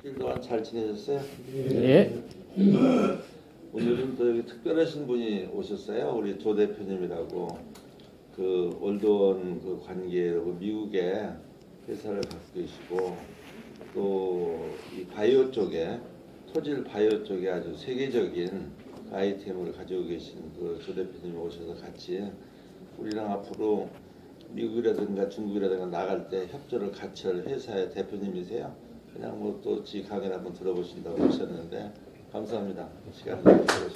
일주일 동안 잘 지내셨어요? 예. 오늘은 또 여기 특별하신 분이 오셨어요. 우리 조 대표님이라고 그 올드원 그 관계로 미국에 회사를 갖고 계시고 또 이 바이오 쪽에 토질 바이오 쪽에 아주 세계적인 아이템을 가지고 계신 그 조 대표님이 오셔서 같이 우리랑 앞으로 미국이라든가 중국이라든가 나갈 때 협조를 같이 할 회사의 대표님이세요. 그냥 뭐 또 지 강의를 한번 들어보신다고 하셨는데 감사합니다. 시간을 내주셔서.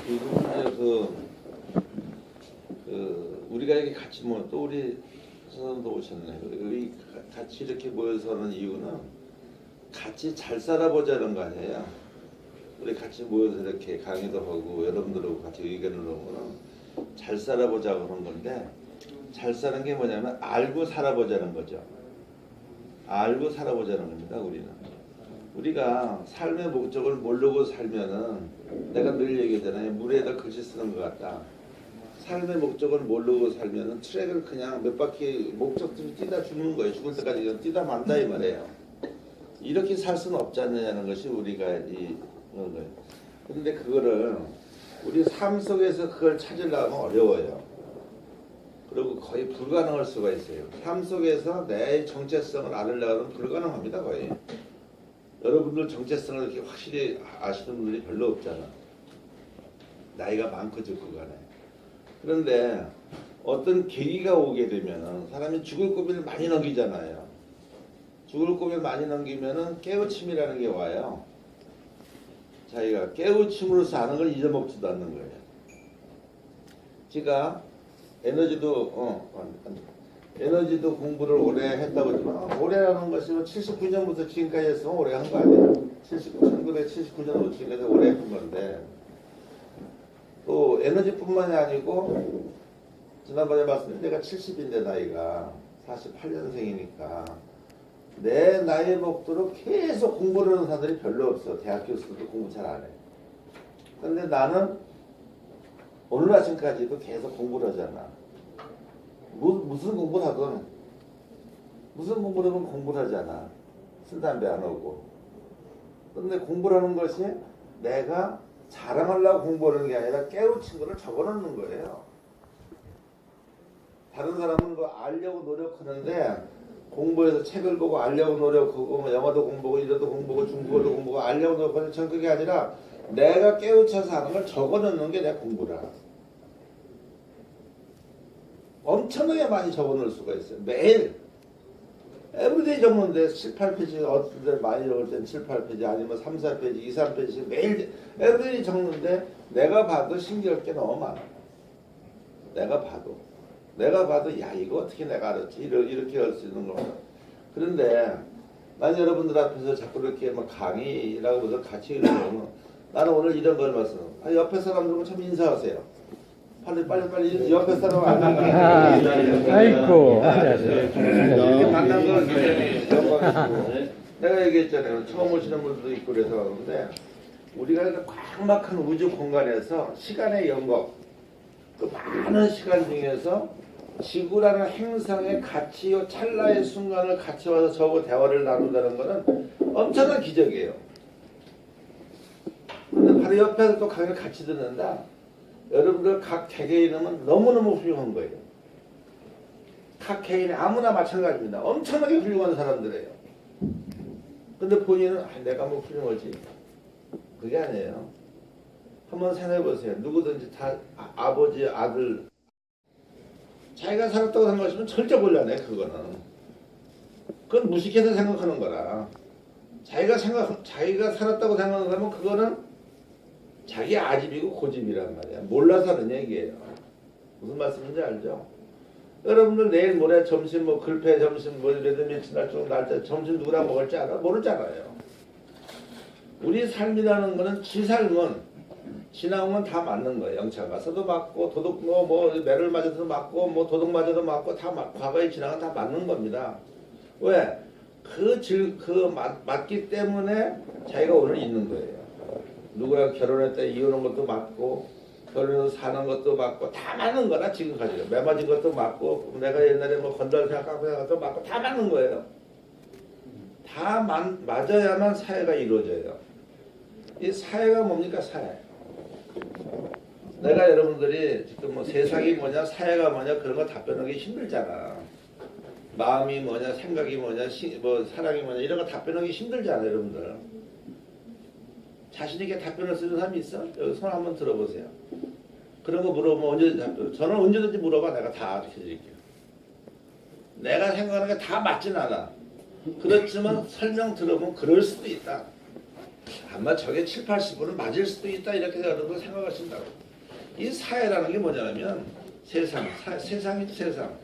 요즘 우리가 여기 같이 뭐 또 우리 선생님도 오셨네. 우리 같이 이렇게 모여서 하는 이유는 같이 잘 살아보자는 거 아니에요. 우리 같이 모여서 이렇게 강의도 하고 여러분들하고 같이 의견을 내고는 잘 살아보자고 하는 건데 잘 사는 게 뭐냐면 알고 살아보자는 거죠. 알고 살아보자는 겁니다. 우리가 삶의 목적을 모르고 살면은 내가 늘 얘기하잖아요. 물에다 글씨 쓰는 것 같다. 삶의 목적을 모르고 살면은 트랙을 그냥 몇 바퀴 목적지를 뛰다 죽는 거예요. 죽을 때까지 그냥 뛰다 만다 이 말이에요. 이렇게 살 수는 없지 않느냐는 것이 우리가 이 거예요. 그런데 그거를 우리 삶 속에서 그걸 찾으려면 어려워요. 그리고 거의 불가능할 수가 있어요. 삶 속에서 내 정체성을 알으려고 하면 불가능합니다. 거의. 여러분들 정체성을 이렇게 확실히 아시는 분들이 별로 없잖아. 나이가 많고 적고 간에. 그런데 어떤 계기가 오게 되면은 사람이 죽을 고비를 많이 넘기잖아요. 죽을 고비를 많이 넘기면은 깨우침이라는 게 와요. 자기가 깨우침으로써 아는 걸 잊어먹지도 않는 거예요. 제가 에너지도 공부를 오래 했다고 하지만 오래라는 것이 79년부터 지금까지 했으면 오래 한 거 아니에요. 1979년부터 지금까지 오래 한 건데 또 에너지뿐만이 아니고 지난번에 말씀드린 내가 70인데 나이가 48년생이니까 내 나이 먹도록 계속 공부를 하는 사람들이 별로 없어. 대학 교수들도 공부 잘 안 해. 근데 나는 오늘 아침까지도 계속 공부를 하잖아. 무슨 공부를 하든 무슨 공부를 하든 공부를 하잖아. 술 담배 안 하고. 근데 공부를 하는 것이 내가 자랑하려고 공부하는 게 아니라 깨우친 거를 적어놓는 거예요. 다른 사람은 그거 알려고 노력하는데 공부해서 책을 보고 알려고 노력하고 뭐 영어도 공부하고 일어도 공부하고 중국어도 공부하고 알려고 노력하는 전 그게 아니라 내가 깨우쳐서 하는 걸 적어놓는 게 내 공부라. 엄청나게 많이 적어놓을 수가 있어요. 매일 에브리데이 적는데 7, 8페이지 어떤 데 많이 적을 땐 7, 8페이지 아니면 3, 4페이지, 2, 3페이지 매일 에브리데이 적는데 내가 봐도 신기할 게 너무 많아. 내가 봐도 야 이거 어떻게 내가 알았지? 이렇게 할 수 있는 거야. 그런데 난 여러분들 앞에서 자꾸 이렇게 막 강의라고 해서 같이 읽으면 나는 오늘 이런 걸 말씀. 옆에 사람들은 참 인사하세요. 빨리 옆에 사람 안녕하세요. 아이고. 이렇게 만난 건 영광이고. 내가 얘기했잖아요. 처음 오시는 분들도 있고 그래서 그런데 우리가 꽉막한 우주 공간에서 시간의 영역 그 많은 시간 중에서 지구라는 행성의 같이 요 찰나의 순간을 같이 와서 저거 대화를 나눈다는 것은 엄청난 기적이에요. 근데 바로 옆에서 또 강의를 같이 듣는다. 여러분들 각 개개인은 너무너무 훌륭한 거예요. 각 개인이 아무나 마찬가지입니다. 엄청나게 훌륭한 사람들이에요. 근데 본인은 내가 뭐 훌륭하지. 그게 아니에요. 한번 생각해보세요. 누구든지 다 아버지, 아들 자기가 살았다고 생각하시면 절대 곤란해. 그건 무식해서 생각하는 거라. 자기가 살았다고 생각하면 그거는 자기 아집이고 고집이란 말이야. 몰라서 하는 얘기예요. 무슨 말씀인지 알죠? 여러분들 내일 모레 점심 뭐 글패 점심 뭐 이래도 며칠 날쪽 날짜 점심 누구랑 먹을지 알아? 모르잖아요. 우리 삶이라는 거는 지 삶은 지나오면 다 맞는 거예요. 영차 가서도 맞고 도둑 뭐 매를 맞아도 맞고 뭐 도둑 맞아도 맞고 다 과거에 지나간 다 맞는 겁니다. 왜? 맞기 때문에 자기가 오늘 있는 거예요. 누구랑 결혼했다 이혼한 것도 맞고 결혼해서 사는 것도 맞고 다 맞는 거나 지금까지 매 맞은 것도 맞고 내가 옛날에 뭐 건달 생각하고 생각 것도 맞고 다 맞는 거예요. 다 맞아야만 사회가 이루어져요. 이 사회가 뭡니까 사회? 내가 여러분들이 지금 뭐 세상이 뭐냐 사회가 뭐냐 그런 거 답변하기 힘들잖아. 마음이 뭐냐 생각이 뭐냐 뭐 사랑이 뭐냐 이런 거 답변하기 힘들잖아 여러분들. 자신 있게 답변을 쓰는 사람이 있어? 여기 손 한번 들어보세요. 그런 거 물어보면 언제든지 답변. 저는 언제든지 물어봐 내가 다 알려드릴게요. 내가 생각하는 게 다 맞진 않아. 그렇지만 설명 들어보면 그럴 수도 있다. 아마 저게 7, 80%는 맞을 수도 있다 이렇게 여러분 생각하신다고. 이 사회라는 게 뭐냐면 세상이 세상.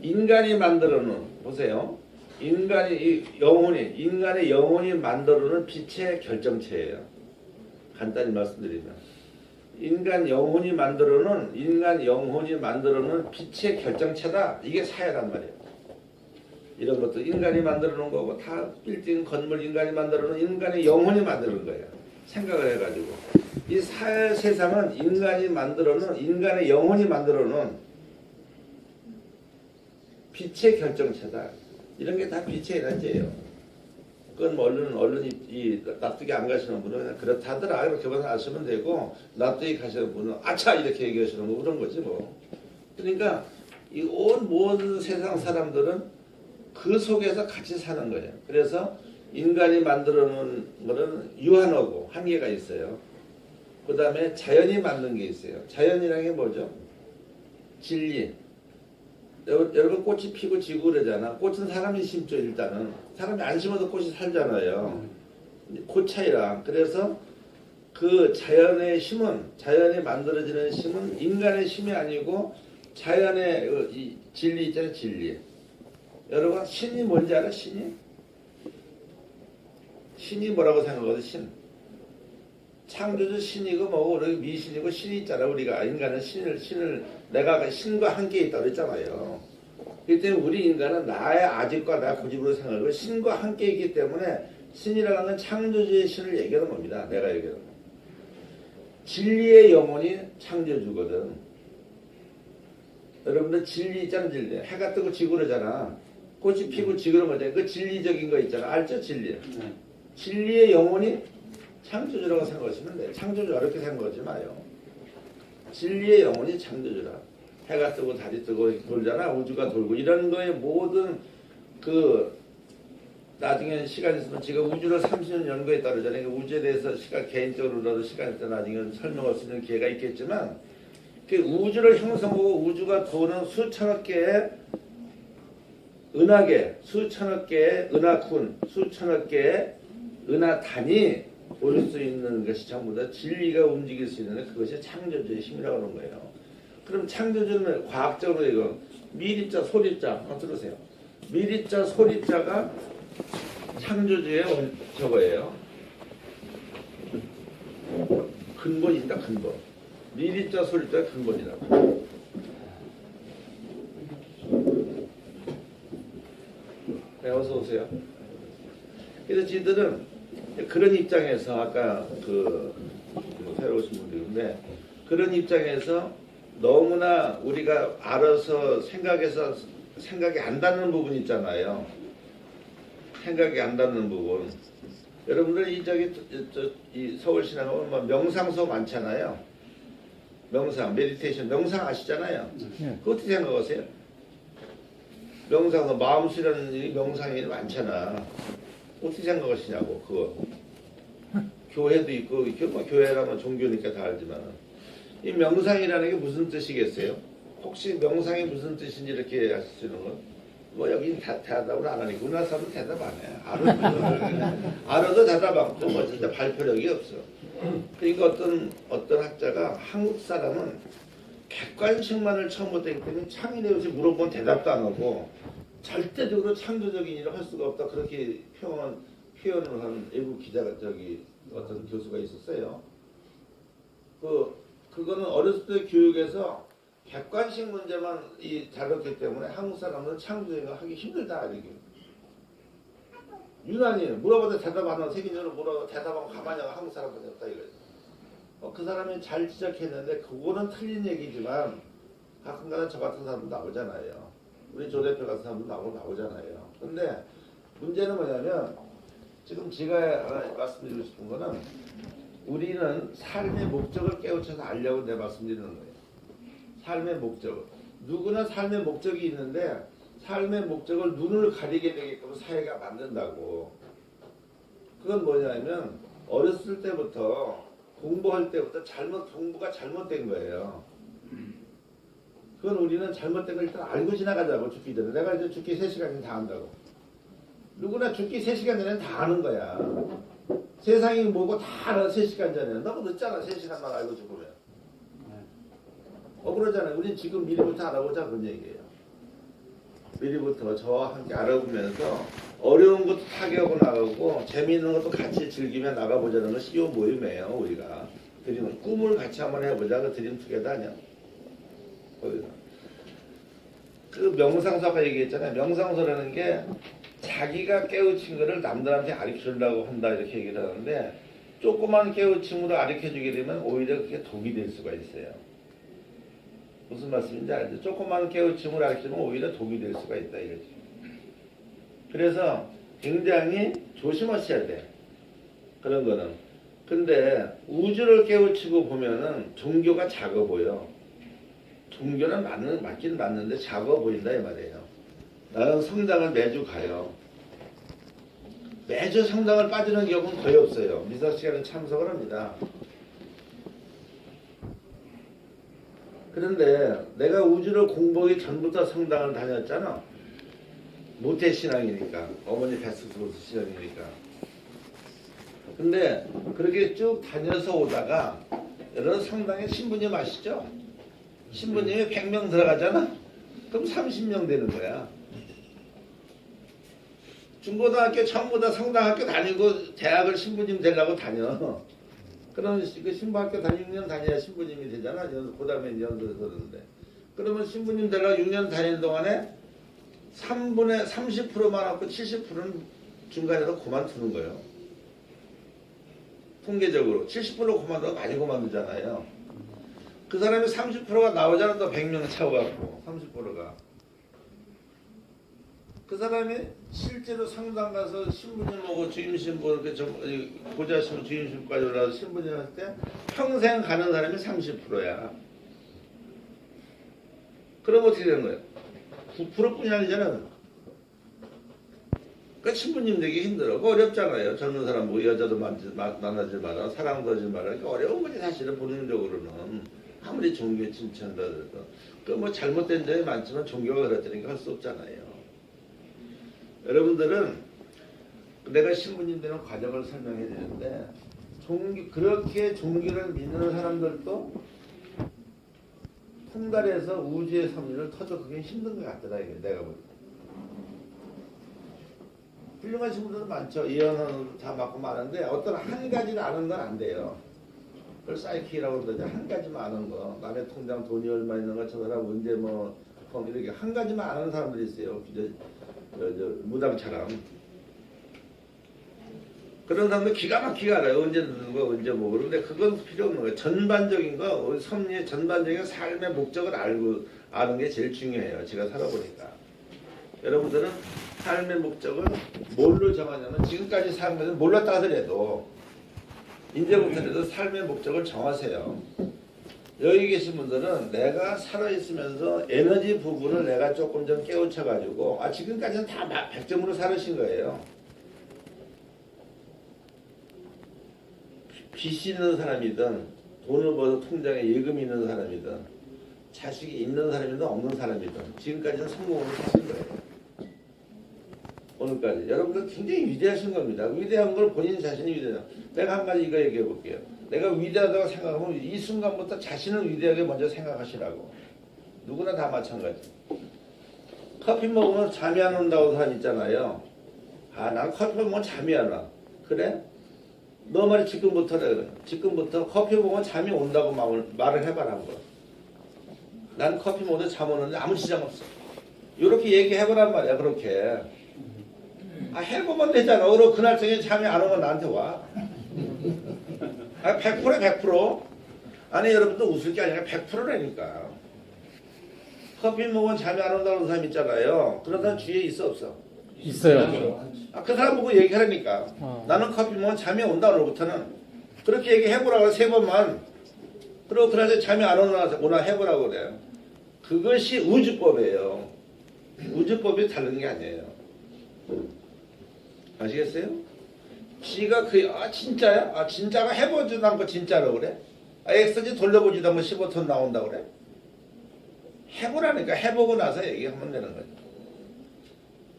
인간이 만들어놓은 보세요. 인간의 영혼이 만들어놓은 빛의 결정체예요. 간단히 말씀드리면 인간 영혼이 만들어놓은 빛의 결정체다. 이게 사회란 말이에요. 이런 것도 인간이 만들어놓은 거고 다 빌딩 건물 인간이 만들어놓은 인간의 영혼이 만드는 거예요. 생각을 해가지고 이 사회 세상은 인간이 만들어놓은 인간의 영혼이 만들어놓은 빛의 결정체다. 이런 게 다 빛의 에너지예요. 그건 뭐 언론이 납득이 안 가시는 분은 그냥 그렇다더라 이렇게만 아시면 되고 납득이 가시는 분은 아차 이렇게 얘기하시는 거 그런 거지 뭐. 그러니까 이 온 모든 세상 사람들은 그 속에서 같이 사는 거예요. 그래서 인간이 만들어 놓은 거는 유한하고 한계가 있어요. 그 다음에 자연이 만든 게 있어요. 자연이라는 게 뭐죠? 진리. 여러분 꽃이 피고 지고 그러잖아. 꽃은 사람이 심죠 일단은. 사람이 안 심어도 꽃이 살잖아요. 그 차이랑. 그래서 그 자연의 힘은 자연이 만들어지는 힘은 인간의 힘이 아니고 자연의 이 진리 있잖아요. 진리. 여러분 신이 뭔지 알아? 신이 뭐라고 생각하거든? 신. 창조주 신이고 뭐고 우리 미신이고 신이 있잖아. 우리가 인간은 신을 내가 신과 함께 있다고 그랬잖아요. 그렇기 때문에 우리 인간은 나의 아집과 나의 고집으로 생각하고 신과 함께 있기 때문에 신이라는 건 창조주의 신을 얘기하는 겁니다. 내가 얘기하는 거. 진리의 영혼이 창조주거든. 여러분들 진리 있잖아. 진리. 해가 뜨고 지고 그러잖아. 꽃이 피고 지고 그런 거잖아. 그 진리적인 거 있잖아. 알죠? 진리. 진리의 영혼이 창조주라고 생각하시면 돼요. 창조주 어렵게 생각하지 마요. 진리의 영혼이 창조주라. 해가 뜨고 달이 뜨고 돌잖아. 우주가 돌고 이런 거에 모든 그 나중에 시간 있으면 지금 우주를 30년 연구했다 그러잖아요. 우주에 대해서 개인적으로라도 시간 있다 나중에 설명할 수 있는 기회가 있겠지만 그 우주를 형성하고 우주가 도는 수천억 개의 은하계, 수천억 개의 은하군, 수천억 개의 은하단이 볼 수 있는 것이 전부 다 진리가 움직일 수 있는 그것이 창조주의 힘이라고 하는 거예요. 그럼 창조주는 과학적으로 이거 미리자 소리자 한번 들으세요. 미리자 소리자가 창조주의 저거예요. 근본이다 근본. 미리자 소리자 근본이라고. 네, 어서 오세요. 그래서 지들은 그런 입장에서 아까 새로 오신 분들인데 그런 입장에서 너무나 우리가 알아서 생각이 안 닿는 부분 있잖아요. 생각이 안 닿는 부분. 여러분들 이 서울시나 가면 명상소 많잖아요. 명상, 메디테이션, 명상 아시잖아요. 그거 어떻게 생각하세요? 명상소, 마음수라는 명상이 많잖아. 어떻게 생각하시냐고 그거. 교회도 있고 교회라면 종교니까 다 알지만 이 명상이라는 게 무슨 뜻이겠어요? 혹시 명상이 무슨 뜻인지 이렇게 하시는 건? 뭐 여기는 대답을 안 하니까 우리나라 사람은 대답 안 해. 알아도 대답 안 하고 뭐 진짜 발표력이 없어. 그러니까 어떤 학자가 한국 사람은 객관식만을 처음부터 했기 때문에 창의에 대해서 물어보면 대답도 안 하고 절대적으로 창조적인 일을 할 수가 없다. 그렇게 표현을 하는 외국 기자가 어떤 교수가 있었어요. 그거는 어렸을 때 교육에서 객관식 문제만 다뤘기 때문에 한국 사람은 창조적인 걸 하기 힘들다. 이렇게. 유난히 물어봐도 대답 안 하고 세계적으로 물어봐도 대답하고 가만히 하고 한국 사람들 없다 이거예요. 그 사람이 잘 지적했는데 그거는 틀린 얘기지만 가끔가다 저 같은 사람도 나오잖아요. 우리 조 대표 같은 사람도 나오잖아요. 근데 문제는 뭐냐면 지금 제가 말씀드리고 싶은 거는 우리는 삶의 목적을 깨우쳐서 알려고 내 말씀드리는 거예요. 삶의 목적. 누구나 삶의 목적이 있는데 삶의 목적을 눈을 가리게 되게끔 사회가 만든다고. 그건 뭐냐면 어렸을 때부터 공부할 때부터 공부가 잘못된 거예요. 그건 우리는 잘못된 걸 일단 알고 지나가자고 죽기 전에. 내가 이제 죽기 3시간 전에 다 안다고. 누구나 죽기 3시간 전에는 다 아는 거야. 세상이 뭐고 다 알아 3시간 전에. 너무 늦잖아 3시간만 알고 죽으면. 그러잖아요. 우린 지금 미리부터 알아보자 그런 얘기예요. 미리부터 저와 함께 알아보면서 어려운 것도 타개하고 나가고 재미있는 것도 같이 즐기며 나가보자는 것이 이 모임이에요. 우리가 드림 꿈을 같이 한번 해보자. 그 드림 투게더 아니야. 그 명상서가 얘기했잖아요. 명상서라는 게 자기가 깨우친 거를 남들한테 가르치려고 한다 이렇게 얘기를 하는데 조그만 깨우침으로 가르쳐주게 되면 오히려 그게 독이 될 수가 있어요. 무슨 말씀인지 알죠? 조그만 깨우침으로 가르치면 오히려 독이 될 수가 있다 이거죠. 그래서 굉장히 조심하셔야 돼. 그런 거는. 근데 우주를 깨우치고 보면은 종교가 작아 보여. 종교는 맞긴 맞는데 작아 보인다 이 말이에요. 나는 성당을 매주 가요. 매주 성당을 빠지는 경우는 거의 없어요. 미사 시간에 참석을 합니다. 그런데 내가 우주를 공부하기 전부터 성당을 다녔잖아. 모태신앙이니까. 어머니 뱃속에서 신앙이니까. 근데 그렇게 쭉 다녀서 오다가 여러분 성당에 신부님 아시죠? 신부님이 100명 들어가잖아? 그럼 30명 되는 거야. 중고등학교 전부 다 성당학교 다니고 대학을 신부님 되려고 다녀. 그러면 그 신부학교 6년 다녀야 신부님이 되잖아. 그 다음에 연수를 서는데. 그러면 신부님 되려고 6년 다니는 동안에 30%만 하고 70%는 중간에서 그만두는 거예요. 통계적으로. 70% 그만두고 많이 그만두잖아요. 그 사람이 30%가 나오잖아. 또 100명 차고갖고 30%가. 그 사람이 실제로 성당 가서 신부님하고 주임신부 고자신부 주임신부까지 올라와서 신부님 할 때 평생 가는 사람이 30%야. 그럼 어떻게 되는 거예요? 9%뿐이 아니잖아. 그러니까 신부님 되기 힘들어. 그거 어렵잖아요. 젊은 사람 뭐 여자도 만나지 마라, 사랑도 하지 마라. 그러니까 어려운 거지 사실은 본능적으로는. 아무리 종교에 침체한다 해도. 그 뭐 잘못된 점이 많지만 종교가 그랬다니까 할 수 없잖아요. 여러분들은 내가 신부님 되는 과정을 설명해 드리는데 그렇게 종교를 믿는 사람들도 통달해서 우주의 섭리를 터져 그게 힘든 것 같더라 이게 내가 보니까. 훌륭하신 분들은 많죠. 예언은 다 맞고 많은데 어떤 한 가지를 아는 건 안 돼요. 그걸 사이키라고 그러죠. 한 가지만 아는 거. 남의 통장 돈이 얼마 있는 거 저 사람 언제 뭐 이렇게 한 가지만 아는 사람들이 있어요. 무당처럼. 그런 사람들 기가 막히게 알아요. 언제 누는 거 언제 뭐. 그런데 그건 필요 없는 거예요. 전반적인 거, 우리 섭리의 전반적인 삶의 목적을 아는 게 제일 중요해요. 제가 살아보니까. 여러분들은 삶의 목적을 뭘로 정하냐면 지금까지 산 것은 몰랐다 하더라도 이제부터라도 삶의 목적을 정하세요. 여기 계신 분들은 내가 살아있으면서 에너지 부분을 내가 조금 좀 깨우쳐가지고 지금까지는 다 100점으로 살으신 거예요. 빚이 있는 사람이든 돈을 벌어서 통장에 예금이 있는 사람이든 자식이 있는 사람이든 없는 사람이든 지금까지는 성공으로 사신 거예요. 오늘까지. 여러분들 굉장히 위대하신 겁니다. 위대한 걸 본인 자신이 위대하다. 내가 한 가지 이거 얘기해 볼게요. 내가 위대하다고 생각하면 이 순간부터 자신을 위대하게 먼저 생각하시라고. 누구나 다 마찬가지. 커피 먹으면 잠이 안 온다고 사람 있잖아요. 난 커피 먹으면 잠이 안 와. 그래? 너 말이 지금부터래 그래. 지금부터 커피 먹으면 잠이 온다고 말을 해봐라 한번. 난 커피 먹으면 잠 오는데 아무 지장 없어. 이렇게 얘기해보란 말이야. 그렇게. 해보면 되잖아. 그날 저녁에 잠이 안 오면 나한테 와. 100%야 100%. 아니 여러분도 웃을 게 아니라 100%라니까. 커피 먹으면 잠이 안 온다는 사람 있잖아요. 그런 사람 주위에 있어 없어? 있어요. 그 사람 보고 얘기하라니까. 나는 커피 먹으면 잠이 온다 오늘부터는. 그렇게 얘기해보라고 3번만. 그리고 그날에 잠이 안 오나 해보라고 그래요. 그것이 우주법이에요. 우주법이 다른 게 아니에요. 아시겠어요? 지가 진짜야? 진짜가 해보지도 않고 진짜라고 그래? 엑스지 돌려보지도 않고 15톤 나온다고 그래? 해보라니까. 해보고 나서 얘기하면 되는 거죠.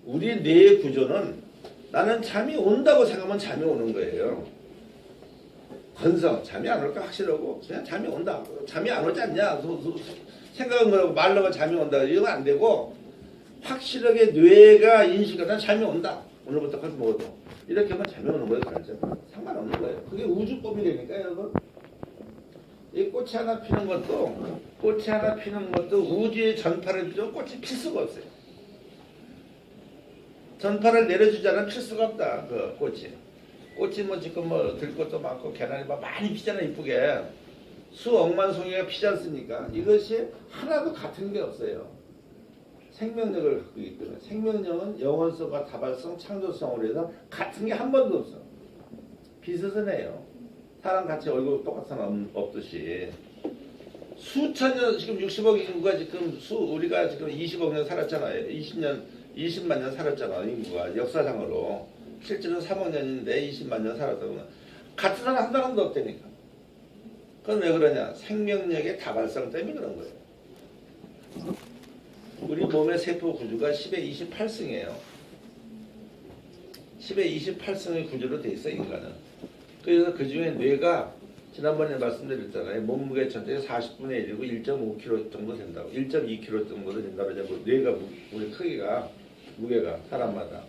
우리 뇌의 구조는 나는 잠이 온다고 생각하면 잠이 오는 거예요. 건성, 잠이 안 올까 확실하고 그냥 잠이 온다. 잠이 안 오지 않냐? 생각은 거라고 말로가 잠이 온다. 이건 안 되고 확실하게 뇌가 인식하다 잠이 온다. 오늘부터 커피 먹어도 이렇게 하면 잠이 오는 거예요. 상관없는 거예요. 그게 우주법이라니까 여러분. 이 꽃이 하나 피는 것도 우주의 전파를 주고 꽃이 필 수가 없어요. 전파를 내려주지 않으면 필 수가 없다. 그 꽃이 뭐 지금 뭐 들꽃도 많고 개나리 많이 피잖아. 이쁘게 수억만 송이가 피지 않습니까? 이것이 하나도 같은 게 없어요. 생명력을 갖고 있기 때문에. 생명력은 영원성과 다발성, 창조성으로 해서 같은 게 한 번도 없어. 비스스네요. 사람 같이 얼굴 똑같은 없듯이. 수천 년, 지금 60억 인구가 지금 우리가 지금 20억 년 살았잖아요. 20만 년 살았잖아. 인구가 역사상으로. 실제로 3억 년인데 20만 년 살았다고. 같은 사람 한 사람도 없다니까. 그건 왜 그러냐? 생명력의 다발성 때문에 그런 거예요. 우리 몸의 세포 구조가 10의 28승이에요. 10의 28승의 구조로 돼 있어, 인간은. 그래서 그 중에 뇌가 지난번에 말씀드렸잖아요. 몸무게 전체의 40분의 1이고 1.5kg 정도 된다고. 1.2kg 정도 된다고 하자고. 뇌가 우리 크기가 무게가 사람마다.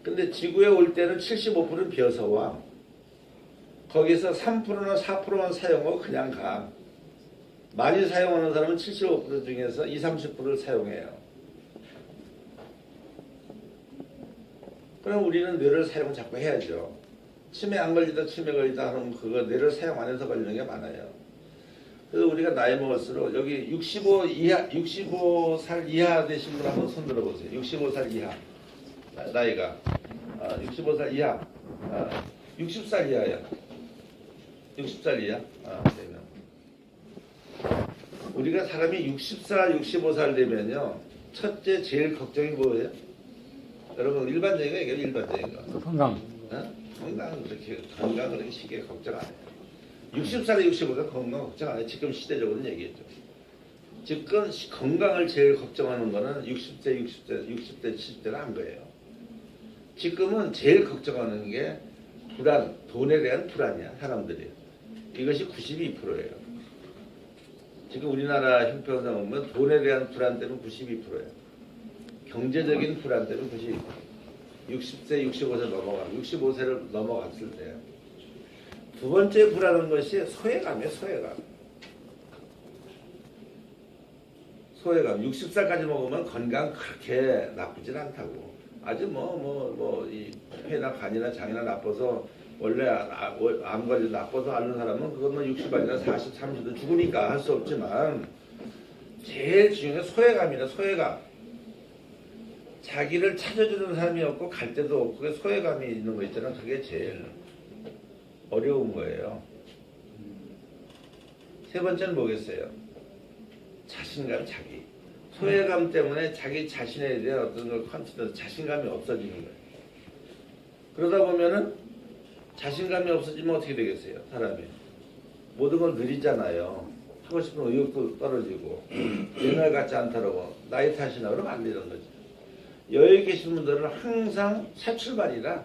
근데 지구에 올 때는 75%는 비어서 와. 거기서 3%나 4%만 사용하고 그냥 가. 많이 사용하는 사람은 75% 중에서 20, 30%를 사용해요. 그럼 우리는 뇌를 사용 자꾸 해야죠. 치매 안 걸리다 치매 걸리다 하면 그거 뇌를 사용 안 해서 걸리는 게 많아요. 그래서 우리가 나이 먹을수록 여기 65살 이하 되신 분 한번 손 들어보세요. 65살 이하 나이가 65살 이하 60살 이하야. 60살 이하 되면 우리가 사람이 60살 65살 되면요 첫째 제일 걱정이 뭐예요? 여러분 일반적인 거 얘기해요. 일반적인 거 건강. 건강은 그렇게 쉽게 걱정 안 해요. 60살에 65살 건강 걱정 안 해요. 지금 시대적으로는 얘기했죠. 지금 건강을 제일 걱정하는 거는 60대, 70대는 한 거예요. 지금은 제일 걱정하는 게 불안, 돈에 대한 불안이야, 사람들이. 이것이 92%예요. 지금 우리나라 형평상 보면 돈에 대한 불안 때문에 92%예요. 경제적인 불안 때문에 92%. 60세, 65세 넘어가면 65세를 넘어갔을 때 두 번째 불안한 것이 소외감이에요. 소외감. 60살까지 먹으면 건강 그렇게 나쁘진 않다고. 아주 이 폐나 간이나 장이나 나빠서 원래 암 걸려 나빠서 앓는 사람은 그건 60아니나 40, 30도 죽으니까 할 수 없지만 제일 중요한 게 소외감이다. 소외감. 자기를 찾아주는 사람이 없고 갈 데도 없고 그게 소외감이 있는 거 있잖아. 그게 제일 어려운 거예요. 세 번째는 뭐겠어요? 자신감, 자기. 소외감 때문에 자기 자신에 대한 어떤 걸 컨트롤, 자신감이 없어지는 거예요. 그러다 보면은 자신감이 없어지면 어떻게 되겠어요? 사람이. 모든 걸 느리잖아요. 하고 싶은 의욕도 떨어지고 옛날 같지 않다라고 나이 탓이나 그러면 안 되는 거죠. 여기 계신 분들은 항상 새 출발이라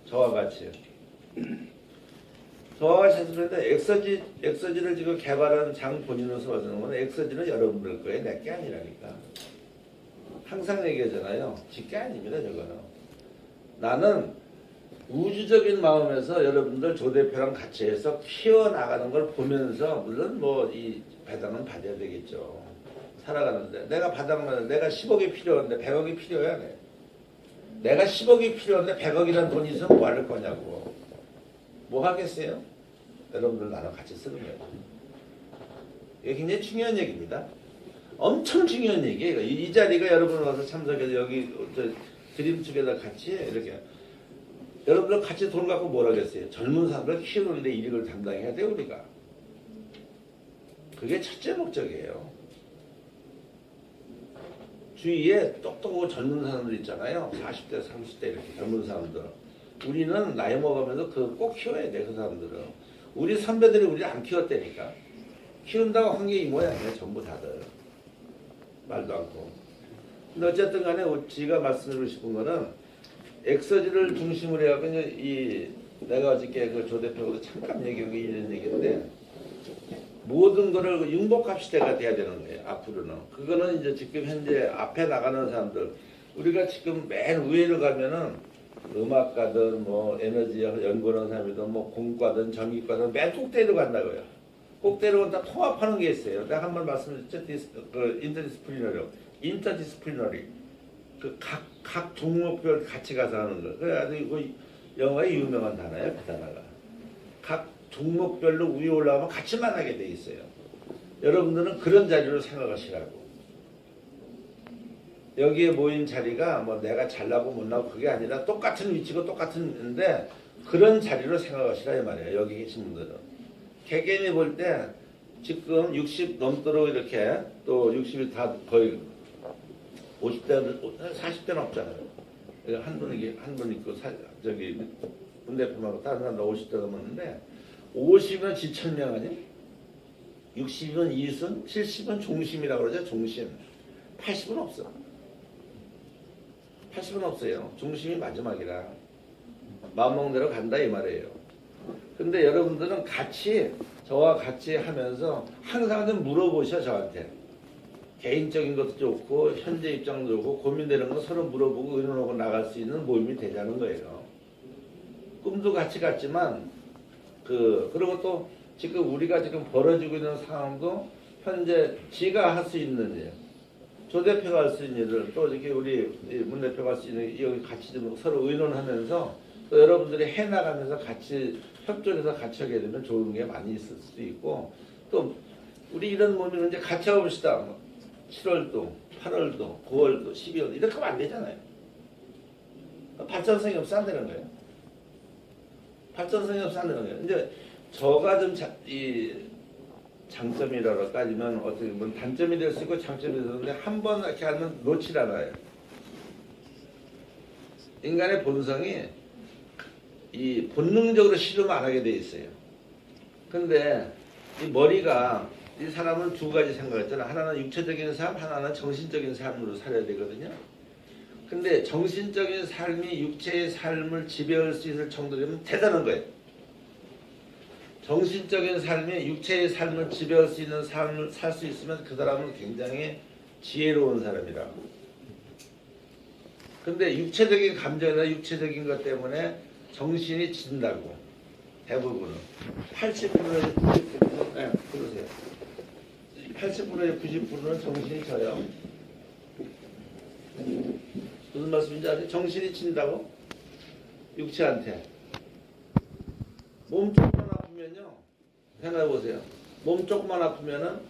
저와 같이 했는데 엑서지를 지금 개발한 장 본인으로서 봐서는 거는 엑서지는 여러분들 거예요. 내 게 아니라니까. 항상 얘기하잖아요. 지 게 아닙니다. 저거는. 나는 우주적인 마음에서 여러분들 조 대표랑 같이 해서 키워나가는 걸 보면서 물론 이 배당은 받아야 되겠죠. 살아가는데 내가 받아가는 내가 10억이 필요한데 100억이 필요해야 돼. 내가 10억이 필요한데 100억이라는 돈이 있으면 뭐 할 거냐고. 뭐 하겠어요? 여러분들 나랑 같이 쓰는 거예요. 이게 굉장히 중요한 얘기입니다. 엄청 중요한 얘기예요. 이 자리가 여러분 와서 참석해서 여기 드림축에다 같이 이렇게 여러분들 같이 돈 갖고 뭘 하겠어요? 젊은 사람을 키우는데 이익을 담당해야 돼요, 우리가. 그게 첫째 목적이에요. 주위에 똑똑하고 젊은 사람들 있잖아요. 40대, 30대 이렇게 젊은 사람들. 우리는 나이 먹으면서 꼭 키워야 돼, 그 사람들은. 우리 선배들이 우리를 안 키웠다니까. 키운다고 한 게 이 모양이에요, 전부 다들. 말도 않고. 근데 어쨌든 간에 지가 말씀드리고 싶은 거는 엑서지를 중심으로 해갖고 내가 어저께 그 조 대표하고 잠깐 얘기한 게 이런 얘기인데 모든 거를 융복합 시대가 돼야 되는 거예요. 앞으로는. 그거는 이제 지금 현재 앞에 나가는 사람들 우리가 지금 맨 위에를 가면은 음악가든 뭐 에너지 연구하는 사람이든 뭐 공과든 전기과든 맨 꼭대기로 간다고요. 꼭대기로 간다 통합하는 게 있어요. 내가 한 번 말씀드렸죠. 그 인터디스플리너리. 그 각 종목별 같이 가서 하는 거. 그래가지고 그 영어에 유명한 단어예요. 그 단어가. 각 종목별로 위에 올라가면 같이 만나게 돼 있어요. 여러분들은 그런 자리로 생각하시라고. 여기에 모인 자리가 뭐 내가 잘나고 못나고 그게 아니라 똑같은 위치고 똑같은데 그런 자리로 생각하시라 이 말이에요. 여기 계신 분들은. 개개인이 볼 때 지금 60 넘도록 이렇게 또 60이 다 거의 50대, 40대는 없잖아요. 한 분 있고 저기 문 대표하고 다른 사람 50대 넘었는데 50은 지천명 아니? 60은 이순, 70은 중심이라고 그러죠. 중심. 80은 없어. 80은 없어요. 중심이 마지막이라. 마음먹는 대로 간다 이 말이에요. 근데 여러분들은 같이 저와 같이 하면서 항상 좀 물어보셔 저한테. 개인적인 것도 좋고 현재 입장도 좋고 고민되는 거 서로 물어보고 의논하고 나갈 수 있는 모임이 되자는 거예요. 꿈도 같이 갔지만 그리고 또 지금 우리가 지금 벌어지고 있는 상황도 현재 지가 할 수 있는 일, 조 대표가 할 수 있는 일을 또 이렇게 우리 문 대표가 할 수 있는 일 여기 같이 좀 서로 의논하면서 또 여러분들이 해나가면서 같이 협조해서 같이 하게 되면 좋은 게 많이 있을 수도 있고 또 우리 이런 모임을 이제 같이 해봅시다. 7월도, 8월도, 9월도, 12월도 이렇게 하면 안 되잖아요. 발전성이 없어 안 되는 거예요. 발전성이 없어 안 되는 거예요. 이제 저가 좀 이 장점이라고 따지면 어떻게 보면 단점이 될 수 있고 장점이 될 수 있는데 한 번 이렇게 하면 놓질 않아요. 인간의 본성이 이 본능적으로 실험 안 하게 돼 있어요. 근데 이 머리가 이 사람은 두 가지 생각했잖아. 하나는 육체적인 삶, 하나는 정신적인 삶으로 살아야 되거든요. 근데 정신적인 삶이 육체의 삶을 지배할 수 있을 정도면 대단한 거예요. 정신적인 삶이 육체의 삶을 지배할 수 있는 삶을 살 수 있으면 그 사람은 굉장히 지혜로운 사람이라고. 근데 육체적인 감정이나 육체적인 것 때문에 정신이 진다고. 대부분은 80%에서 90%, 네, 그러세요. 80%에서 90%는 정신이 져요. 무슨 말씀인지 아세요? 정신이 진다고? 육체한테. 몸 조금만 아프면요. 생각해보세요. 몸 조금만 아프면은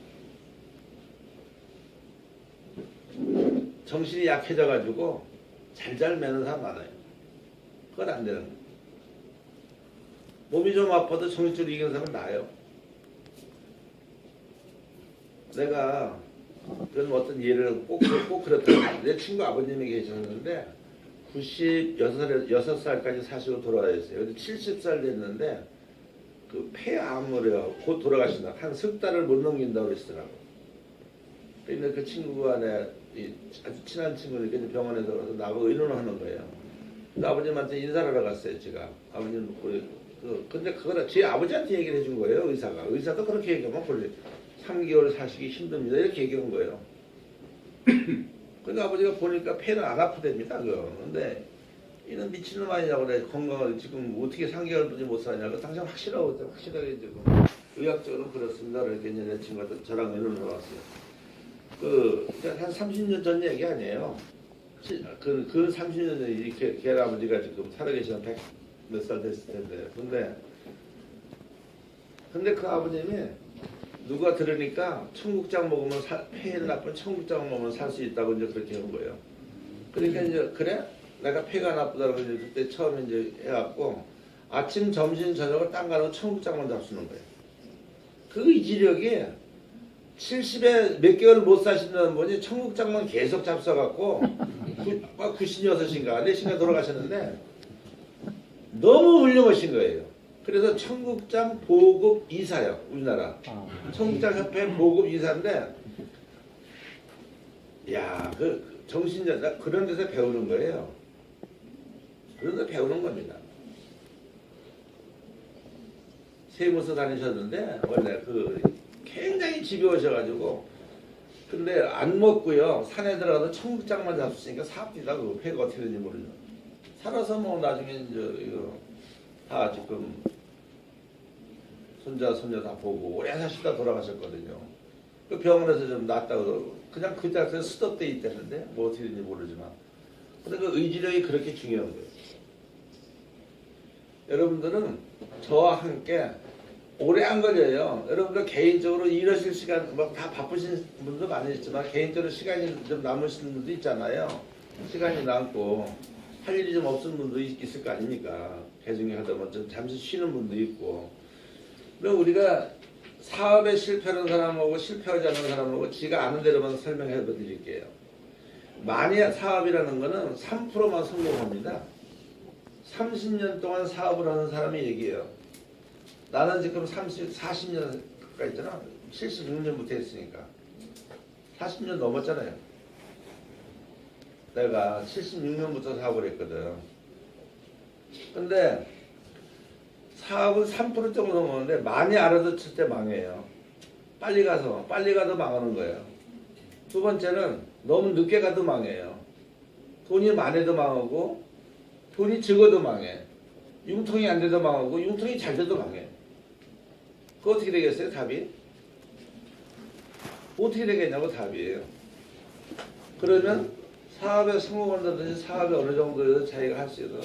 정신이 약해져가지고 잘잘 매는 사람 많아요. 그건 안 되는 거예요. 몸이 좀 아파도 정신적으로 이기는 사람은 나아요. 내가 그런 어떤 예를 꼭 그렇다고 내 친구 아버님이 계셨는데 96살까지 사시고 돌아가셨어요. 70살 됐는데 그 폐암으로 곧 돌아가신다. 한 석 달을 못 넘긴다고 그러시더라고. 근데 그 친구가 아주 친한 친구니까 병원에서 나하고 의논을 하는 거예요. 근데 아버님한테 인사를 하러 갔어요. 제가 아버님 근데 그거는 제 아버지한테 얘기를 해준 거예요. 의사도 그렇게 얘기하면 원래 3개월 사시기 힘듭니다. 이렇게 얘기한 거예요. 근데 아버지가 보니까 폐는 안 아프답니다. 근데 이는 미친놈 아니냐고 그래. 건강을 지금 어떻게 3개월뿐이 못 사냐고. 당장 확실하게 지금 의학적으로 그렇습니다. 이렇게 내 친구가 저랑 의논을 해왔어요. 한 30년 전 얘기 아니에요. 그 30년 전에 걔 아버지가 지금 살아계시는 100 몇 살 됐을 텐데. 근데 근데 그 아버님이 누가 들으니까 청국장 먹으면 폐에 나쁜 청국장 먹으면 살 수 있다고 이제 그렇게 한 거예요. 그러니까 이제 그래? 내가 폐가 나쁘다고 이제 그때 처음에 이제 해갖고 아침, 점심, 저녁을 딴 가로 청국장만 잡수는 거예요. 그 이지력이 70에 몇 개월 못 사시는 분이 청국장만 계속 잡숴갖고 96인가 4인가 돌아가셨는데 너무 훌륭하신 거예요. 그래서 청국장 보급 이사요, 우리나라. 청국장 협회 보급 이사인데, 야, 그 정신자 그런 데서 배우는 거예요. 그런 데 배우는 겁니다. 세무서 다니셨는데 원래 그 굉장히 지겨우셔가지고 근데 안 먹고요 산에 들어가서 청국장만 잡수니까 삽디다 그 폐가 어떻게 되는지 모르죠. 살아서 뭐 나중에 이제 이거 다 지금 손자 손녀 다 보고 오래 사시다 돌아가셨거든요. 그 병원에서 좀 낫다고 그냥 그 자체에 스톱돼 있다는데 뭐 어떻게 되는지 모르지만 근데 그 의지력이 그렇게 중요한 거예요. 여러분들은 저와 함께 오래 안 걸려요. 여러분들 개인적으로 일하실 시간 뭐 다 바쁘신 분도 많이 있지만 개인적으로 시간이 좀 남으신 분도 있잖아요. 시간이 남고 할 일이 좀 없은 분도 있을 거 아닙니까? 개중에 하다 보면 좀 잠시 쉬는 분도 있고. 그럼 우리가 사업에 실패하는 사람하고 실패하지 않는 사람하고 지가 아는 대로만 설명해 드릴게요. 만약 사업이라는 거는 3%만 성공합니다. 30년 동안 사업을 하는 사람이 얘기해요. 나는 지금 40년 가까이 있잖아. 76년부터 했으니까. 40년 넘었잖아요. 내가 76년부터 사업을 했거든. 근데 사업은 3% 정도 넘었는데 많이 알아듣을 때 망해요. 빨리 가도 망하는 거예요. 두 번째는 너무 늦게 가도 망해요. 돈이 많아도 망하고 돈이 적어도 망해. 융통이 안 돼도 망하고 융통이 잘 돼도 망해. 그거 어떻게 되겠어요? 답이? 어떻게 되겠냐고 답이에요. 그러면 사업에 성공한다든지 사업에 어느 정도에서 자기가 할 수 있는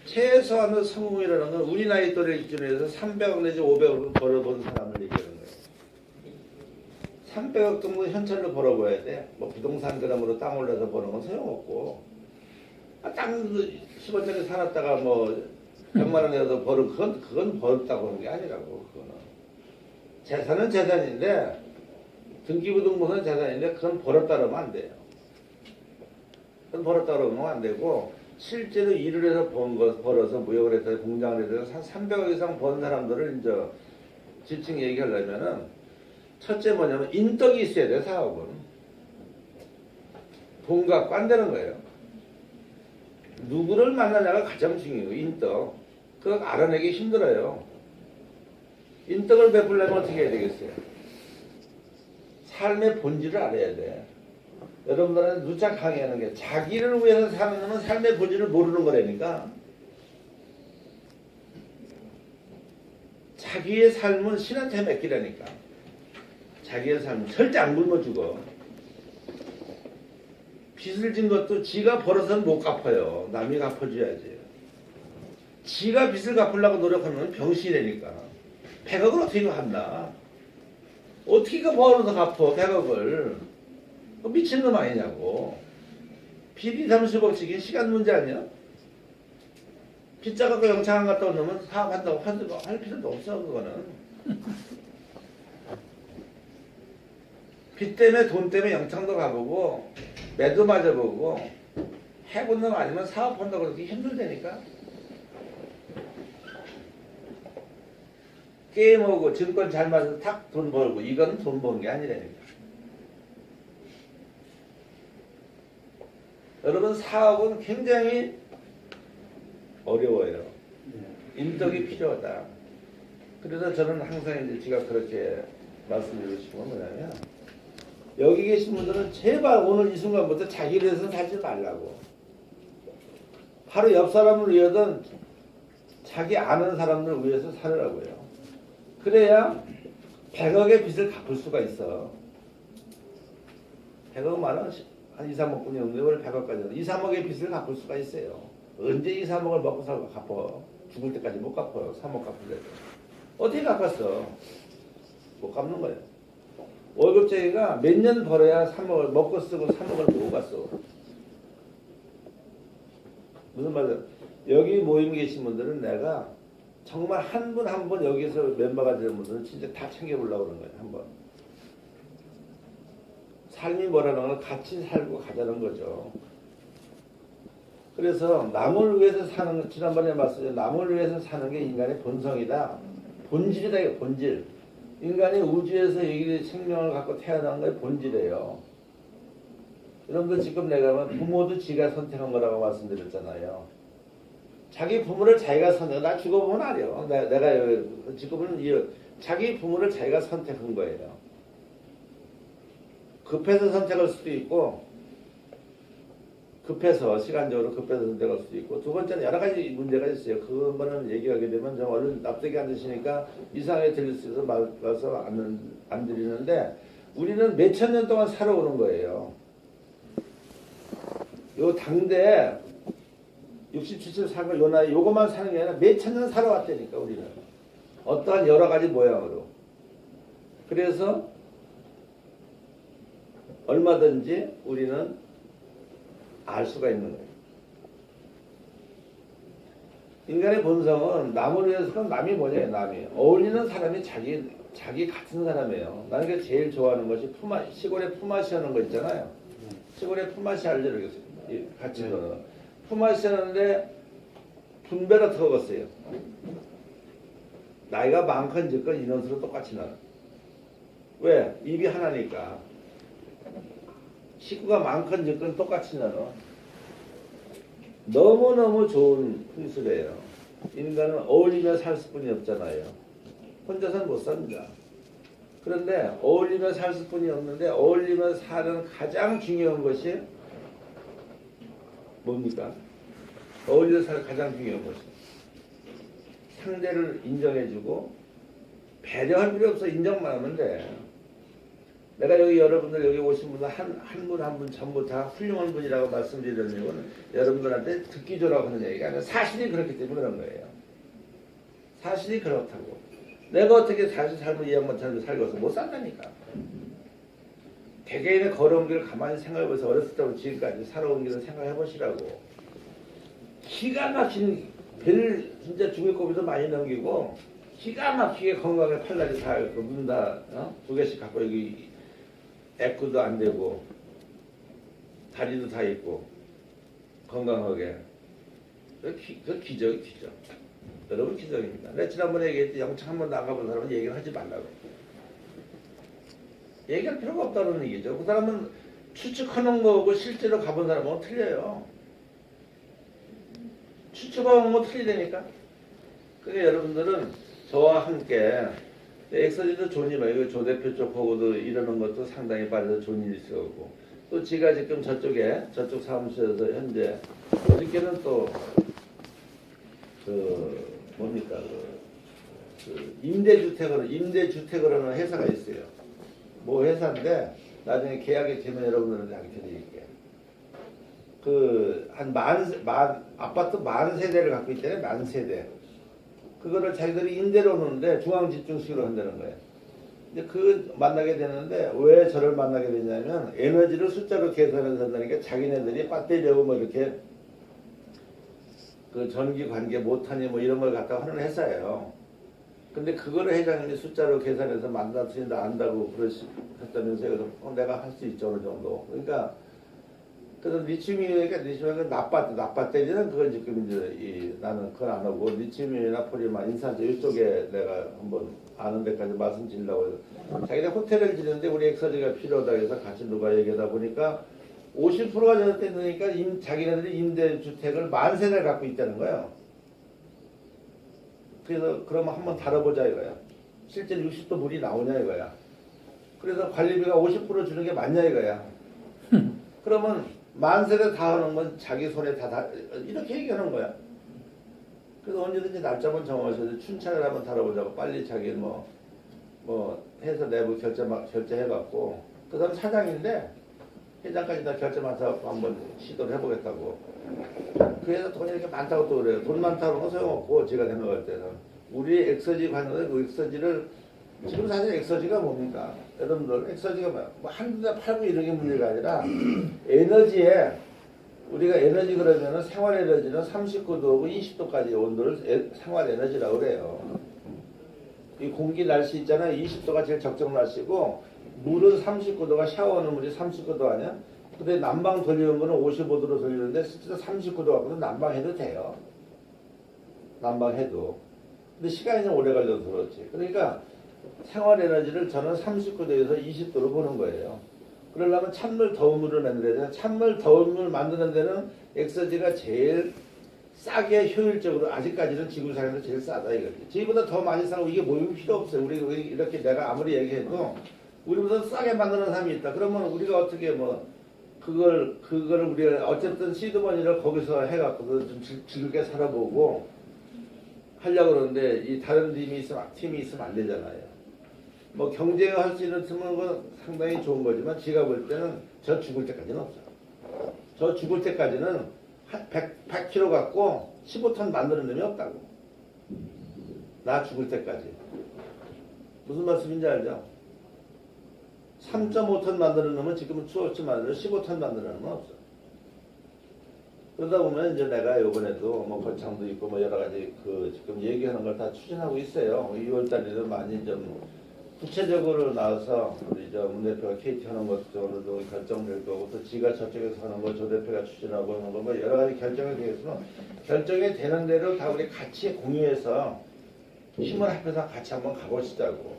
최소한의 성공이라는 건 우리 나이 또래 기준에서 300억 내지 500억을 벌어본 사람을 얘기하는 거예요. 300억 정도 현찰로 벌어봐야 돼. 뭐 부동산 그람으로 땅 올려서 버는 건 소용없고 땅 10원짜리 살았다가 뭐 100만 원 내서 버는 그건 벌었다고 하는 게 아니라고. 그거는 재산은 재산인데 등기부등본은 재산인데 그건 벌었다 그러면 안 돼요. 그건 벌었다 그러면 안 되고 실제로 일을 해서 벌어서 무역을 해서 공장을 해서 한 300억 이상 번 사람들을 이제 지층 얘기하려면은 첫째 뭐냐면 인덕이 있어야 돼. 사업은 돈 갖고 안 되는 거예요. 누구를 만나냐가 가장 중요해요. 인덕. 그거 알아내기 힘들어요. 인덕을 베풀려면 어떻게 해야 되겠어요? 삶의 본질을 알아야 돼. 여러분들한테 누차 강의하는 게 자기를 위해서 사는 거는 삶의 본질을 모르는 거라니까. 자기의 삶은 신한테 맡기라니까. 자기의 삶은 절대 안 굶어 죽어. 빚을 진 것도 지가 벌어서는 못 갚아요. 남이 갚아줘야지. 지가 빚을 갚으려고 노력하는 건 병신이라니까. 100억을 어떻게 갚나? 어떻게 벌어서 갚어 100억을. 미친놈 아니냐고. 비리 삼수 법칙이 시간 문제 아니야? 빚자 갖고 영창 안 갔다 오면 사업한다고 할 필요도 없어. 그거는 빚 때문에 돈 때문에 영창도 가보고 매도 맞아보고 해본 놈 아니면 사업한다고 그렇게 힘들다니까. 게임하고 증권 잘 맞아서 탁 돈 벌고 이건 돈 버는 게 아니라니까. 여러분 사업은 굉장히 어려워요. 인덕이 필요하다. 그래서 저는 항상 이제 제가 그렇게 말씀드리고 싶은 건 뭐냐면 여기 계신 분들은 제발 오늘 이 순간부터 자기를 위해서 살지 말라고. 하루 옆 사람을 위해서든 자기 아는 사람을 위해서 살으라고요. 그래야 100억의 빚을 갚을 수가 있어. 100억 만 한 2, 3억 뿐이 없는데 왜 100억까지 2, 3억의 빚을 갚을 수가 있어요. 언제 2, 3억을 먹고 살고 갚어. 죽을 때까지 못 갚아요. 3억 갚으려고. 어떻게 갚았어? 못 갚는 거예요. 월급쟁이가 몇 년 벌어야 3억을 먹고 쓰고 3억을 모으고 갔어. 무슨 말이야? 여기 모임 계신 분들은 내가 정말 한 분 한 분 여기서 멤버가 되는 분들은 진짜 다 챙겨보려고 그러는 거예요. 한번. 삶이 뭐라는 건 같이 살고 가자는 거죠. 그래서 남을 위해서 사는, 지난번에 말씀드린 남을 위해서 사는 게 인간의 본성이다. 본질이다. 이거 본질. 인간이 우주에서 이 생명을 갖고 태어난 게 본질이에요. 여러분들 지금 내가 부모도 지가 선택한 거라고 말씀드렸잖아요. 자기 부모를 자기가 선택, 나 죽어보면 알아요. 내가 지금은 자기 부모를 자기가 선택한 거예요. 급해서 선택할 수도 있고, 급해서 시간적으로 급해서 선택할 수도 있고, 두 번째는 여러 가지 문제가 있어요. 그거는 얘기하게 되면 좀 얼른 납득이 안 되시니까 이상하게 들릴 수 있어서 말서 안 드리는데, 우리는 몇천 년 동안 살아오는 거예요. 요 당대 60, 70 산 거 요 나이 요것만 사는 게 아니라 몇천 년 살아왔다니까 우리는. 어떠한 여러 가지 모양으로. 그래서 얼마든지 우리는 알 수가 있는 거예요. 인간의 본성은 남을 위해서는 남이 뭐냐, 남이. 어울리는 사람이 자기 같은 사람이에요. 나는 그 제일 좋아하는 것이 시골에 품앗이 하는 거 있잖아요. 시골에 품앗이 알죠, 이렇게 같이 노는. 품앗이 하는데 분배가 들어갔어요. 나이가 많건 적건 인원수로 똑같이 나는. 왜? 입이 하나니까. 식구가 많건 적건 똑같이 나는. 너무너무 좋은 풍습이에요. 인간은 어울리며 살 수뿐이 없잖아요. 혼자서는 못 삽니다. 그런데 어울리며 살 수뿐이 없는데 어울리며 사는 가장 중요한 것이 뭡니까? 어울리며 사는 가장 중요한 것이 상대를 인정해주고 배려할 필요 없어. 인정만 하면 돼. 내가 여기 여러분들 여기 오신 분들 한 분 한 분 전부 다 훌륭한 분이라고 말씀드리는 이유는 여러분들한테 듣기 좋으라고 하는 얘기가 아니라 사실이 그렇기 때문에 그런 거예요. 사실이 그렇다고. 내가 어떻게 사실 삶을 이해 못하는 살고서 못 산다니까. 개개인의 걸어온 길을 가만히 생각해보세요. 어렸을 때부터 지금까지 살아온 길을 생각해 보시라고. 기가 막힌 별 진짜 죽을 고비도 많이 넘기고 기가 막히게 건강에 팔다리 다 있고 눈 다 두 개씩 갖고 여기 애꾸도 안 되고 다리도 다 있고 건강하게. 그 기적이 기적. 여러분 기적입니다. 내가 지난번에 얘기했듯이 영창 한번 나가본 사람은 얘기를 하지 말라고. 얘기할 필요가 없다는 얘기죠. 그 사람은 추측하는 거고 실제로 가본 사람은 틀려요. 추측하는 거 틀리다니까. 그러니까 여러분들은 저와 함께 엑서지도 좋은 일 말고 조 대표 쪽하고도 이러는 것도 상당히 빠르서 좋은 일이 있어가고 또 지가 지금 저쪽 사무실에서 현재 어저께는 또 뭡니까 임대주택을 하는 회사가 있어요. 뭐 회사인데 나중에 계약이 되면 여러분들한테 알려드릴게요. 아파트 만 세대를 갖고 있잖아요. 만 세대. 그거를 자기들이 임대로 오는데 중앙집중식으로 한다는 거예요. 근데 만나게 되는데 왜 저를 만나게 되냐면 에너지를 숫자로 계산해서 한다니까 자기네들이 배터리하고 뭐 이렇게 그 전기 관계 못하니 뭐 이런 걸 갖다가 하는 회사예요. 근데 그거를 회장님이 숫자로 계산해서 만났으니까 안다고 그러셨다면서요. 그래서 내가 할 수 있죠 어느 정도. 그러니까 그래서 리튬이니까 납배터리는 그건 지금 이제 나는 그건 안 하고 리튬이나 포리만 인산재 이쪽에 내가 한번 아는 데까지 말씀드리려고 해서 자기네 호텔을 지는데 우리 엑서지가 필요하다 해서 같이 누가 얘기하다 보니까 50%가 되니까 자기네들이 임대주택을 만 세대를 갖고 있다는 거예요. 그래서 그러면 한번 다뤄보자 이거야. 실제 60도 물이 나오냐 이거야. 그래서 관리비가 50% 주는 게 맞냐 이거야. 그러면 만 세대 다 하는 건 자기 손에 다 이렇게 얘기하는 거야. 그래서 언제든지 날짜만 정하셔서 춘차를 한번 다뤄보자고 빨리 자기 뭐 해서 내부 결제해갖고 그 다음 사장인데 회장까지 다 결제 맡아갖고 한번 시도를 해보겠다고. 그래서 돈이 이렇게 많다고 또 그래요. 돈 많다고 하는 건 소용없고 제가 생각할 때는 우리 엑서지 관련된 그 엑서지를 지금 사실 엑서지가 뭡니까? 여러분들 엑서지가 뭐 한두 대 팔고 이런 게 문제가 아니라 에너지에 우리가 에너지 그러면은 생활 에너지는 39도하고 20도까지 온도를 생활 에너지라고 그래요. 이 공기 날씨 있잖아요. 20도가 제일 적정 날씨고 물은 39도가 샤워하는 물이 39도 아니야? 근데 난방 돌리는 거는 55도로 돌리는데 실제로 39도 갖고는 난방해도 돼요. 난방해도. 근데 시간이 좀 오래 걸려서 그렇지. 그러니까 생활 에너지를 저는 39도에서 20도로 보는 거예요. 그러려면 찬물 더운 물을 만들어야 돼요. 찬물 더운 물 만드는 데는 엑서지가 제일 싸게 효율적으로 아직까지는 지구상에서 제일 싸다 이거지. 지금보다 더 많이 싸고 이게 모임이 필요 없어요. 우리 이렇게 내가 아무리 얘기해도 우리보다 싸게 만드는 사람이 있다. 그러면 우리가 어떻게 뭐 그걸 우리가 어쨌든 시드머니를 거기서 해갖고 좀 즐겁게 살아보고 하려고 그러는데 이 다른 팀이 있으면 안 되잖아요. 뭐 경쟁할 수 있는 팀은 건 상당히 좋은 거지만 제가 볼 때는 저 죽을 때까지는 없어요. 저 죽을 때까지는 100kg 갖고 15톤 만드는 놈이 없다고. 나 죽을 때까지. 무슨 말씀인지 알죠? 3.5톤 만드는 놈은 지금은 추워치 만들어 15톤 만드는 놈은 없어. 그러다 보면 이제 내가 요번에도 뭐 거창도 있고 뭐 여러 가지 그 지금 얘기하는 걸 다 추진하고 있어요. 2월 달에는 많이 좀 구체적으로 나와서 우리 문 대표가 KT 하는 것도 결정될 거고 또 지가 저쪽에서 하는 거 조 대표가 추진하고 하는 거 뭐 여러 가지 결정이 되겠으면 결정이 되는 대로 다 우리 같이 공유해서 힘을 합해서 같이 한번 가보시자고.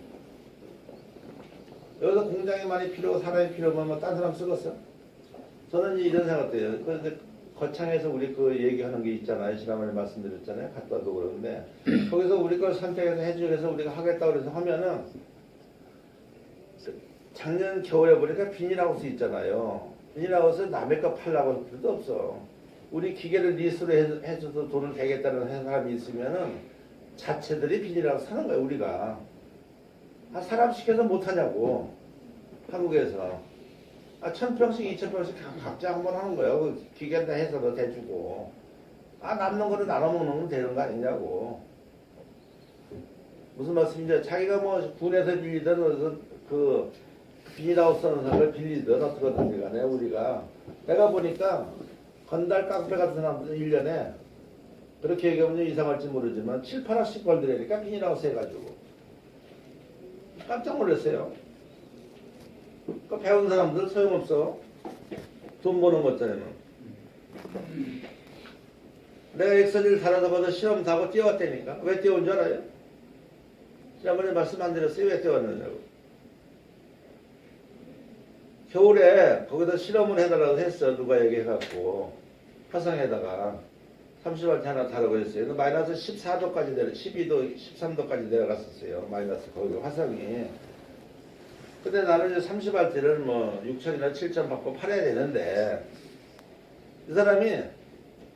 여기서 공장이 많이 필요하고 사람이 필요하면 뭐 딴 사람 쓰겠어? 저는 이런 생각돼요. 그런데 거창에서 우리 그 얘기하는 게 있잖아요. 지난번에 말씀드렸잖아요. 갔다 와도 그러는데 거기서 우리 걸 선택해서 해주해서 우리가 하겠다고 그래서 하면은 작년 겨울에 보니까 비닐하우스 있잖아요. 비닐하우스 남의 거 팔라고 할 필요도 없어. 우리 기계를 리스로 해줘서 돈을 대겠다는 사람이 있으면은 자체들이 비닐하우스 사는 거야 우리가. 사람 시켜서 못하냐고 한국에서. 1000평씩 2000평씩 각자 한번 하는 거예요. 그 기계에다 해서 너 대주고. 남는 거를 나눠 먹는 건 되는 거 아니냐고. 무슨 말씀인지 자기가 뭐 군에서 빌리든 그 비닐하우스 하는 사람을 빌리든 어떻게든 간에 우리가 내가 보니까 건달 깡패 같은 사람들은 1년에 그렇게 얘기하면 이상할지 모르지만 7, 8억씩 벌더라니까 비닐하우스 해가지고 깜짝 놀랐어요. 그 배운 사람들 소용없어. 돈 버는 것잖아요. 내가 엑셀을 달아다 봐서 시험 다 하고 뛰어왔다니까. 왜 뛰어온 줄 알아요? 지난번에 말씀 안 드렸어요. 왜 뛰어왔느냐고. 겨울에 거기다 실험을 해달라고 했어. 누가 얘기해갖고 화성에다가 30W 하나 다르고 했어요. 마이너스 14도까지 내려 12도, 13도까지 내려갔었어요. 마이너스 거기 화성이. 근데 나는 이제 30W를 뭐 6천이나 7천 받고 팔아야 되는데 이 사람이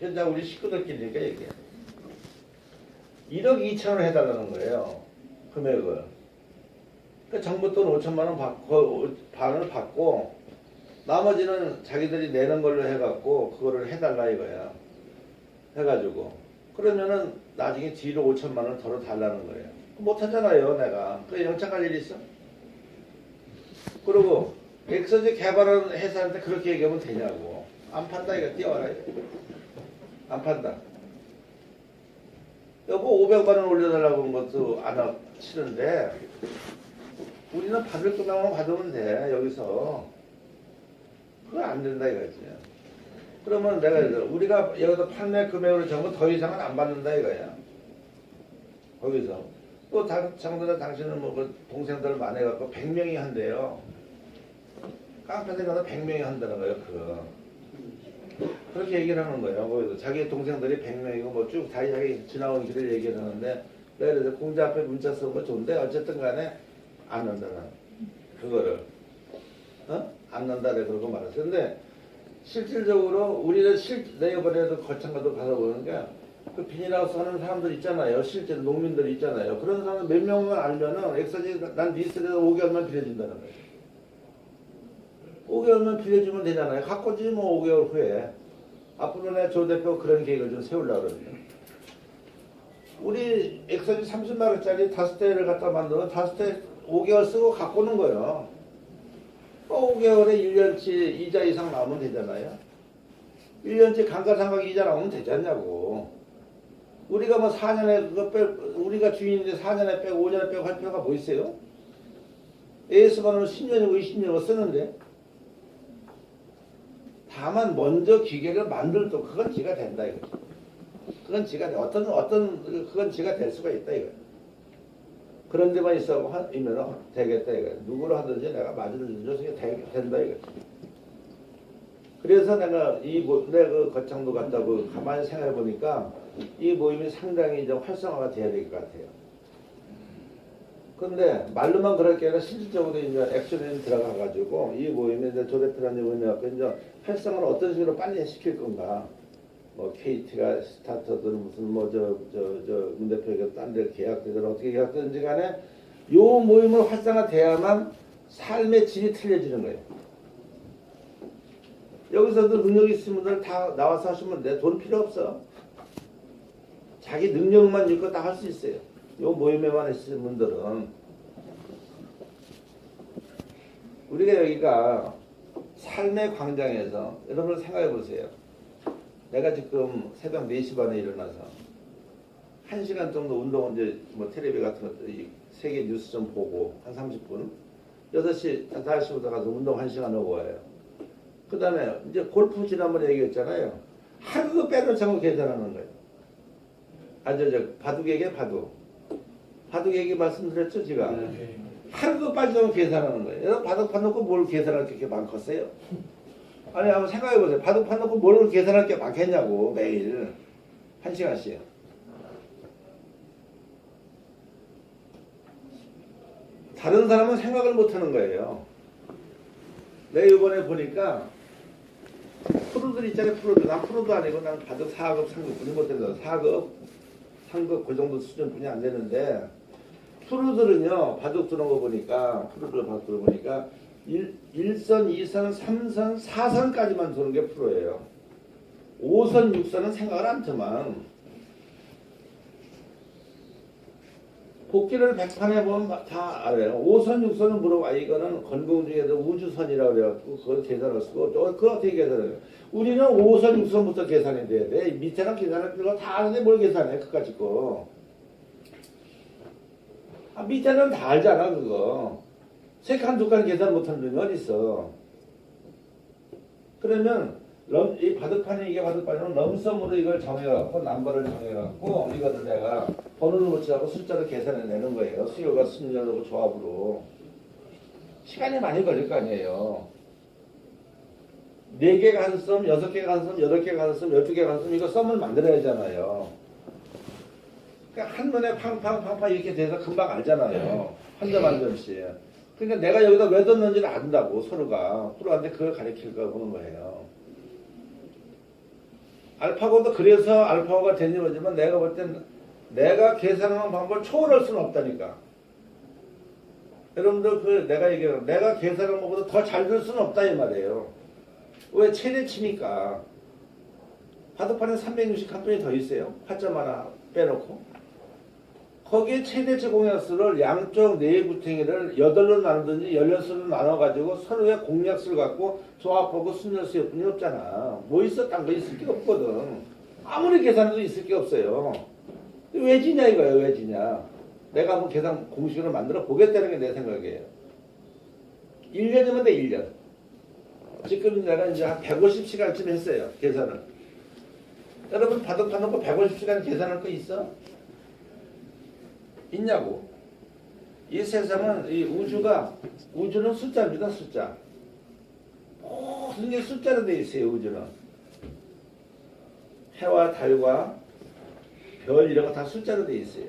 현장 우리 식구들끼리니까 얘기해. 1억 2천을 해달라는 거예요. 금액을. 그러니까 정부 돈 5천만 원 받고 반을 받고 나머지는 자기들이 내는 걸로 해갖고 그거를 해달라 이거야. 해가지고 그러면은 나중에 뒤로 5천만 원 덜어 달라는 거예요. 못하잖아요 내가. 그 영창할 일이 있어? 그리고 엑서지 개발하는 회사한테 그렇게 얘기하면 되냐고. 안 판다 이거 뛰어와라 이거. 안 판다. 여보 500만 원 올려달라고 한 것도 안 치는데 우리는 받을 것만 받으면 돼 여기서. 그거 안 된다 이거지. 그러면 내가 우리가 여기서 판매 금액으로 정도 더 이상은 안 받는다 이거야. 거기서. 또 장도나 당신은 뭐 그 동생들 많아갖고 100명이 한대요. 깡패들 가서 100명이 한다는 거예요. 그렇게 얘기를 하는 거예요. 거기서 자기 동생들이 100명이고 뭐 쭉 다 자기 지나온 길을 얘기를 하는데 내가 그래서 공자 앞에 문자 쓰는 거 좋은데 어쨌든 간에 안 한다는 그거를 안 난다래 그러고 말았어요. 근데 실질적으로 우리는 내일번에도 거창가도 가서 보는 게 그 비닐하우스 하는 사람들 있잖아요. 실제 농민들 있잖아요. 그런 사람 몇 명만 알면은 엑서지 난 리스트에서 5개월만 빌려준다는 거예요. 5개월만 빌려주면 되잖아요. 갖고지 뭐 5개월 후에. 앞으로 내 조 대표 그런 계획을 좀 세우려고 그러거든요. 우리 엑셀이 30만 원짜리 5대를 갖다 만들어 5대 5개월 쓰고 갖고 오는 거예요. 5개월에 1년치 이자 이상 나오면 되잖아요. 1년치 감가상각 이자 나오면 되지 않냐고. 우리가 뭐 4년에 그거 우리가 주인인데 4년에 빼고 5년에 빼고 할 필요가 뭐 있어요? AS만으로 10년이고 20년이고 쓰는데. 다만 먼저 기계를 만들도 그건 지가 된다 이거지. 그건 지가 그건 지가 될 수가 있다 이거야. 그런 데만 있으면 되겠다 이거야. 누구를 하든지 내가 맞이를 줘서 된다 이거지. 그래서 내가 내 그 거창도 갔다 가만히 생각해 보니까 이 모임이 상당히 좀 활성화가 돼야 될 것 같아요. 근데 말로만 그럴 게 아니라 실질적으로 이제 액션에 들어가가지고 이 모임에 이제 조 대표라는 분이 이제 활성화를 어떤 식으로 빨리 시킬 건가. 뭐 KT가 스타터든 무슨 문 대표에게 딴 데 계약되든 어떻게 계약되든지 간에 요 모임을 활성화돼야만 삶의 질이 틀려지는 거예요. 여기서도 능력 있으신 분들 다 나와서 하시면 돼. 돈 필요 없어. 자기 능력만 있고 다 할 수 있어요. 요 모임에만 있으신 분들은. 우리가 여기가 삶의 광장에서 여러분 생각해 보세요. 내가 지금 새벽 4시 반에 일어나서 1시간 정도 운동은 이제 뭐 텔레비 같은 것도 세계 뉴스 좀 보고 한 30분 6시, 5시부터 가서 운동 1시간 하고 와요. 그 다음에 이제 골프 지난번에 얘기했잖아요. 하루도 빼놓지 않고 계산하는 거예요. 바둑 얘기해 바둑 얘기 말씀드렸죠 제가. 하루도 빠지지 않고 계산하는 거예요. 여러분 바둑 파놓고 뭘 계산할 게 이렇게 많겠어요? 아니 한번 생각해보세요. 바둑 파놓고 뭘 계산할 게 많겠냐고. 매일 1시간씩. 다른 사람은 생각을 못하는 거예요. 내가 이번에 보니까 프로들 있잖아요. 프로들. 난 프로도 아니고 난 바둑 4급, 3급뿐이 못해서 4급, 3급 그 정도 수준뿐이 안 되는데 프로들은요. 바둑 두는 거 보니까 프로들 바둑 두는 거 보니까 1선, 2선, 3선, 4선까지만 두는 게 프로예요. 5선, 6선은 생각을 안 더만. 복귀를 100판에 보면 다 알아요. 5선, 6선은 물어봐. 이거는 건공 중에도 우주선이라고 그래갖고 그걸 계산을 쓰고 그거 어떻게 계산해요? 우리는 5선, 6선부터 계산이 돼야 돼. 밑에는 계산할 필요가 다 아는데 뭘 계산해? 그까짓 거. 밑에는 다 알잖아 그거. 세 칸, 두 칸 계산 못하는 놈이 어딨어. 그러면 이 바둑판이 이게 바둑판이면 럼섬으로 이걸 정해갖고 넘버를 정해갖고 이거를 내가 번호를 붙여갖고 숫자로 계산해내는 거예요. 수요가 순열하고 조합으로. 시간이 많이 걸릴 거 아니에요. 4개가 한 썸, 6개가 한 썸, 8개가 한 썸, 12개가 한 썸 이거 썸을 만들어야 하잖아요. 그러니까 한눈에 팡팡팡팡 이렇게 돼서 금방 알잖아요. 한 점 한 점씩. 그러니까 내가 여기다 왜 뒀는지를 안다고 서로가. 프로한테 그걸 가르칠까 보는 거예요. 알파고도 그래서 알파고가 된 이유지만 내가 볼 땐 내가 계산하는 방법을 초월할 수는 없다니까. 여러분들 내가 얘기하는 내가 계산하는 것보다 더 잘 될 수는 없다 이 말이에요. 왜 최대치니까. 바둑판에 360칸돈이 더 있어요. 화점 하나 빼놓고. 거기에 최대치 공약수를 양쪽 네 구탱이를 8로 나누든지 16수로 나눠가지고 서로의 공약수를 갖고 조합하고 순열수일 뿐이 없잖아. 뭐 있어? 딴 거 있을 게 없거든. 아무리 계산해도 있을 게 없어요. 왜 지냐 이거예요. 왜 지냐. 내가 한번 계산 공식으로 만들어 보겠다는 게 내 생각이에요. 1년이면 돼 1년. 지금 내가 이제 한 150시간쯤 했어요. 계산을. 여러분 바둑 파놓고 150시간 계산할 거 있어? 있냐고. 이 세상은 이 우주는 숫자입니다. 숫자. 모든 게 숫자로 되어 있어요. 우주는. 해와 달과 별 이런 거 다 숫자로 되어 있어요.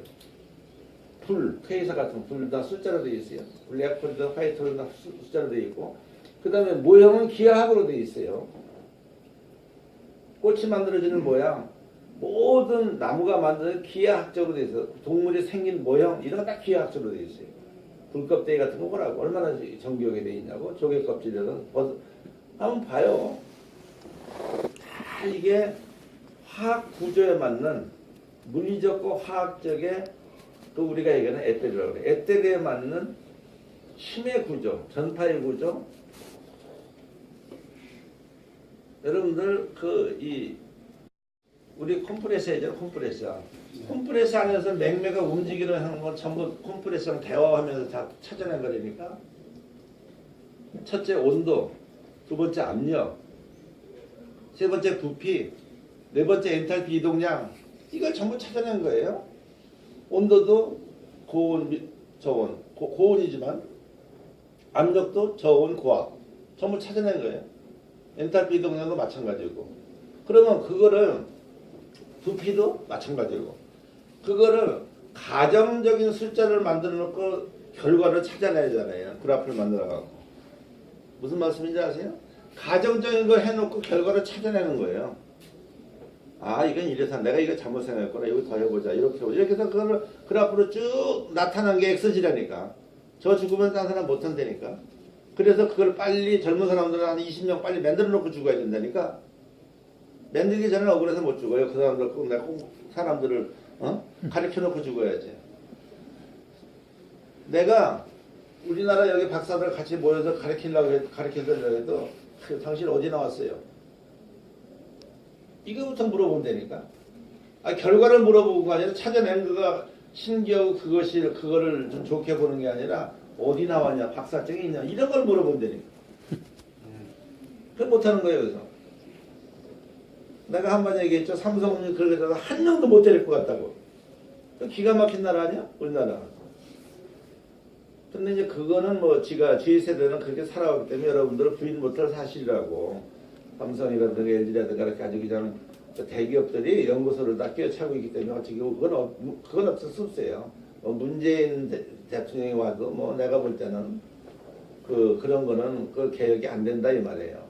불, 퇴사 같은 불 다 숫자로 되어 있어요. 블랙홀도 화이트홀도 다 숫자로 되어 있고 그 다음에 모형은 기하학으로 되어 있어요. 꽃이 만들어지는 모양 모든 나무가 만드는 기하학적으로 되어 있어요. 동물이 생긴 모형 이런 거 다 기하학적으로 되어 있어요. 불껍데기 같은 거 보라고 얼마나 정교하게 되어 있냐고. 조개 껍질에는 한번 봐요. 다 이게 화학 구조에 맞는 물리적과 화학적의 그 우리가 얘기하는 에테리라고 그래. 에테리에 맞는 힘의 구조, 전파의 구조. 여러분들 우리 컴프레서 있잖아요. 컴프레서 안에서 맥매가 움직이는 하는 건 전부 컴프레서랑 대화하면서 다 찾아낸 거니까. 첫째 온도, 두 번째 압력, 세 번째 부피, 네 번째 엔탈피 이동량, 이걸 전부 찾아낸 거예요. 온도도 고온, 저온, 고온이지만 압력도 저온, 고압 전부 찾아낸 거예요. 엔탈피 이동량도 마찬가지고. 그러면 그거를 부피도 마찬가지고. 그거를 가정적인 숫자를 만들어 놓고 결과를 찾아내야 되잖아요. 그래프를 만들어 갖고. 무슨 말씀인지 아세요? 가정적인 걸 해놓고 결과를 찾아내는 거예요. 아, 이건 이래서 내가 이거 잘못 생각했구나. 이거 더 해보자. 이렇게 해보자. 이렇게 해서 그걸 그래프로 쭉 나타난 게 X지라니까. 저 죽으면 딴 사람 못 한다니까. 그래서 그걸 빨리 젊은 사람들은 한 20년 빨리 만들어 놓고 죽어야 된다니까. 만들기 전에 억울해서 못 죽어요. 그 사람들 꼭 내가 꼭 사람들을 가르쳐 놓고 죽어야지. 내가 우리나라 여기 박사들 같이 모여서 가르치려고 해도 당신 어디 나왔어요? 이거부터 물어본다니까. 아, 결과를 물어보고 아니라 찾아낸 거가 신기하고 그거를 좀 좋게 보는 게 아니라 어디 나왔냐, 박사증이 있냐 이런 걸 물어본다니까. 그걸 못하는 거예요. 그래서 내가 한 번 얘기했죠. 삼성은 그렇게 해서 한 명도 못 데릴 것 같다고. 기가 막힌 나라 아니야? 우리나라. 근데 이제 그거는 뭐 저희 세대는 그렇게 살아왔기 때문에 여러분들은 부인 못할 사실이라고. 삼성이라든가 LG라든가 이렇게 아주 그냥 대기업들이 연구소를 다 끼어차고 있기 때문에 어차피 그건 없을 수 없어요. 문재인 대통령이 와도 뭐 내가 볼 때는 그런 거는 그 개혁이 안 된다 이 말이에요.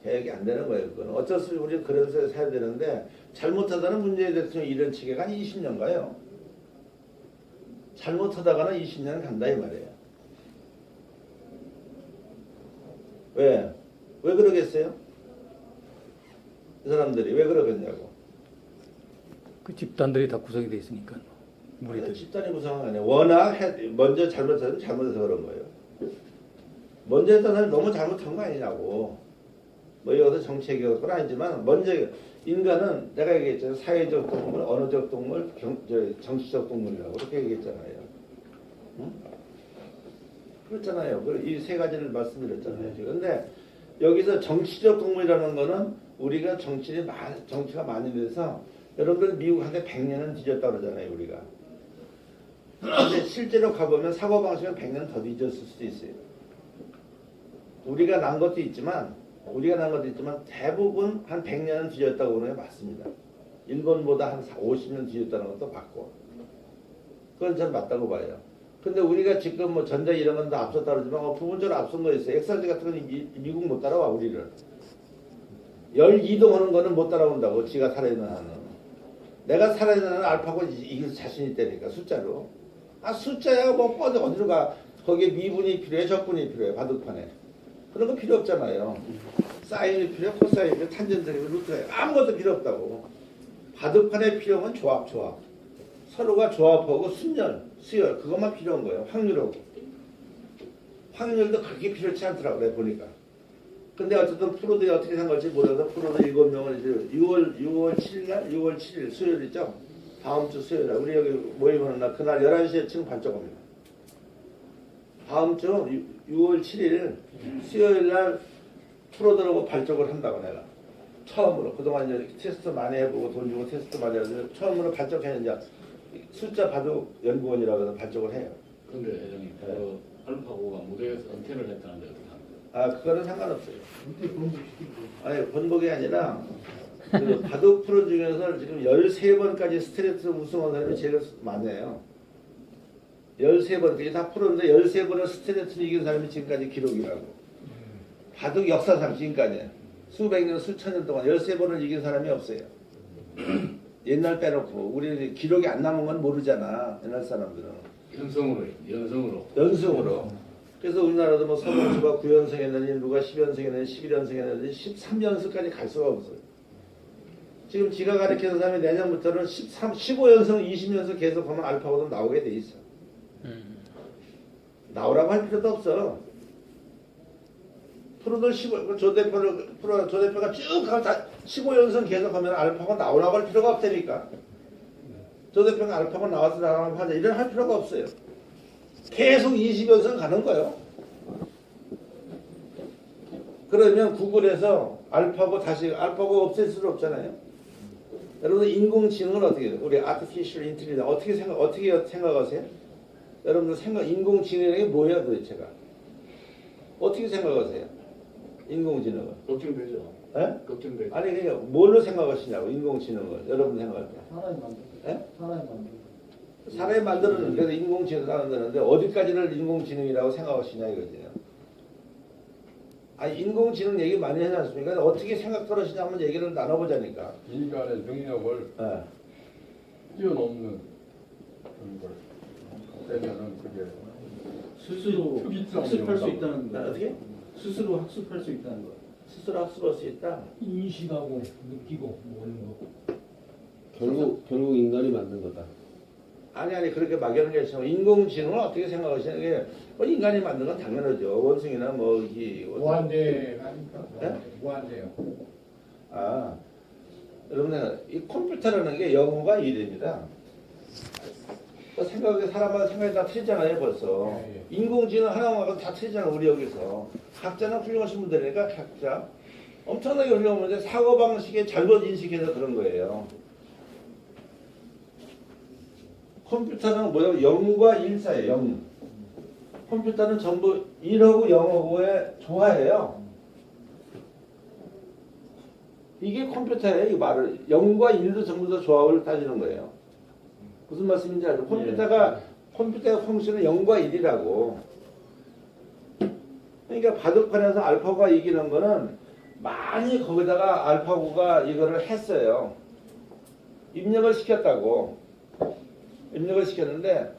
개혁이 안 되는 거예요. 그건 어쩔 수 없이 우리 그런 세상에 살아야 되는데 잘못하다는 문재인 대통령 이런 측에가 한 20년 가요. 잘못하다가는 20년 간다 이 말이에요. 왜 그러겠어요? 이 사람들이 왜 그러겠냐고. 그 집단들이 다 구성이 돼 있으니까. 우리들 집단이 구성한 거 아니에요. 워낙 먼저 잘못해서 그런 거예요. 먼저 했던 사람이 너무 잘못한 거 아니냐고. 뭐 여기서 정치적인 건 아니지만 먼저 인간은 내가 얘기했잖아요. 사회적 동물, 언어적 동물, 정치적 동물이라고 그렇게 얘기했잖아요. 응? 그렇잖아요. 이 세 가지를 말씀드렸잖아요. 그런데 여기서 정치적 동물이라는 거는 우리가 정치가 많이 돼서 여러분들 미국한테 100년은 뒤졌다고 그러잖아요. 우리가. 근데 실제로 가보면 사고방식은 100년 더 뒤졌을 수도 있어요. 우리가 난 것도 있지만 대부분 한 100년은 뒤졌다고 그러는 게 맞습니다. 일본보다 한 50년 뒤졌다는 것도 맞고. 그건 전 맞다고 봐요. 근데 우리가 지금 뭐 전자 이런 건 다 앞섰다 그러지만 부분적으로 앞선 거 있어요. 엑살지 같은 건 미국 못 따라와 우리를. 열 이동하는 거는 못 따라온다고. 지가 살아있는 한은. 내가 살아있는 한은 알파고 이길 자신 있다니까 숫자로. 아 숫자야 뭐 어디로 가. 거기에 미분이 필요해 적분이 필요해 바둑판에. 그런 거 필요 없잖아요. 사인이 필요해 코사인이 필요해 탄젠트가 루트가 아무것도 필요 없다고. 바둑판에 필요한 건 조합. 서로가 조합하고 순열, 수열 그것만 필요한 거예요. 확률도 그렇게 필요치 않더라고요. 내가 보니까. 근데 어쨌든 프로들이 어떻게 생각할지 몰라서 프로들 7명을 이제 6월 7일 6월 7일 수요일이죠. 다음 주 수요일 날 우리 여기 모임하는 날 그날 11시에 지금 발족합니다. 다음 주 6월 7일 수요일 날 프로들하고 발족을 한다고 내가. 처음으로 그동안 이제 테스트 많이 해보고 돈 주고 테스트 많이 해서 처음으로 발족해는 이제 숫자 바둑 연구원이라고 해서 발족을 해요. 그런데 회장님, 그 알파고가 무대에서 은퇴를 했다는데 어떻게 합니까? 아 그거는 상관없어요. 아니 번복이 아니라 그 바둑 프로 중에서 지금 13번까지 스트레이트 우승한 사람이 제일 많아요. 13번 그게 다 프로인데 13번을 스트레이트를 이긴 사람이 지금까지 기록이라고. 바둑 역사상 지금까지 수백 년 수천 년 동안 13번을 이긴 사람이 없어요. 옛날 빼놓고 우리 기록이 안 남은 건 모르잖아. 옛날 사람들은. 연승으로. 그래서 우리나라도 뭐 서범수가 9연승 했느니 누가 10연승 했느니 11연승 했느니 13연승까지 갈 수가 없어요. 지금 지가 가르치는 사람이 내년부터는 15연승, 20연승 계속 하면 알파고도 나오게 돼 있어. 나오라고 할 필요도 없어. 프로들 15, 조 대표가 쭉 가면 15연승 계속 하면 알파고 나오라고 할 필요가 없다니까. 조 대표가 알파고 나와서 나가면 하자. 이런 할 필요가 없어요. 계속 20연승 가는 거예요. 그러면 구글에서 알파고 알파고 없앨 수는 없잖아요. 여러분 인공지능을 어떻게 해요? 우리 artificial intelligence 어떻게 생각하세요? 여러분들 인공지능이 뭐야 도대체가? 어떻게 생각하세요? 인공지능은? 걱정되죠. 예? 걱정되죠. 아니 그러니까 뭘로 생각하시냐고 인공지능을 여러분 생각할 때. 사람이 만든 예? 사람이 만든 사람이 만드는 그래서 인공지능을 하는데 어디까지를 인공지능이라고 생각하시냐 이거죠. 아니 인공지능 얘기 많이 하지 않습니까? 어떻게 생각하시냐 한번 얘기를 나눠보자니까. 인간의 능력을 예. 뛰어넘는 그런 걸 되면은 그게 스스로 특이점이 학습할 수 없다고. 있다는 거. 어떻게? 스스로 학습할 수 있다는 거. 스스로 학습할 수 있다. 인식하고 느끼고 뭐 이런 거. 결국 인간이 만든 거다. 아니 그렇게 막연한 게 있으면 인공지능을 어떻게 생각하시는 게 뭐 인간이 만든 건 당연하죠. 원숭이나 뭐 이 무한대 아닙니까? 네? 무한대요. 아 여러분들 이 컴퓨터라는 게 0과 1입니다. 사람마다 생각이 다 틀리잖아요 벌써. 예, 인공지능 하나만 다 틀리잖아 우리 여기서. 각자는 훌륭하신 분들이니까 각자 엄청나게 훌륭한데 사고방식에 잘못 인식해서 그런 거예요. 컴퓨터는 뭐야? 0과 1 사이에요. 0. 컴퓨터는 전부 1하고 0하고의 조화예요. 이게 컴퓨터예요. 이 말을 0과 1도 전부 다 조합을 따지는 거예요. 무슨 말씀인지 알죠? 컴퓨터의 펑션은 0과 1이라고. 그러니까 바둑판에서 알파고가 이기는 거는 많이 거기다가 알파고가 이거를 했어요. 입력을 시켰다고. 입력을 시켰는데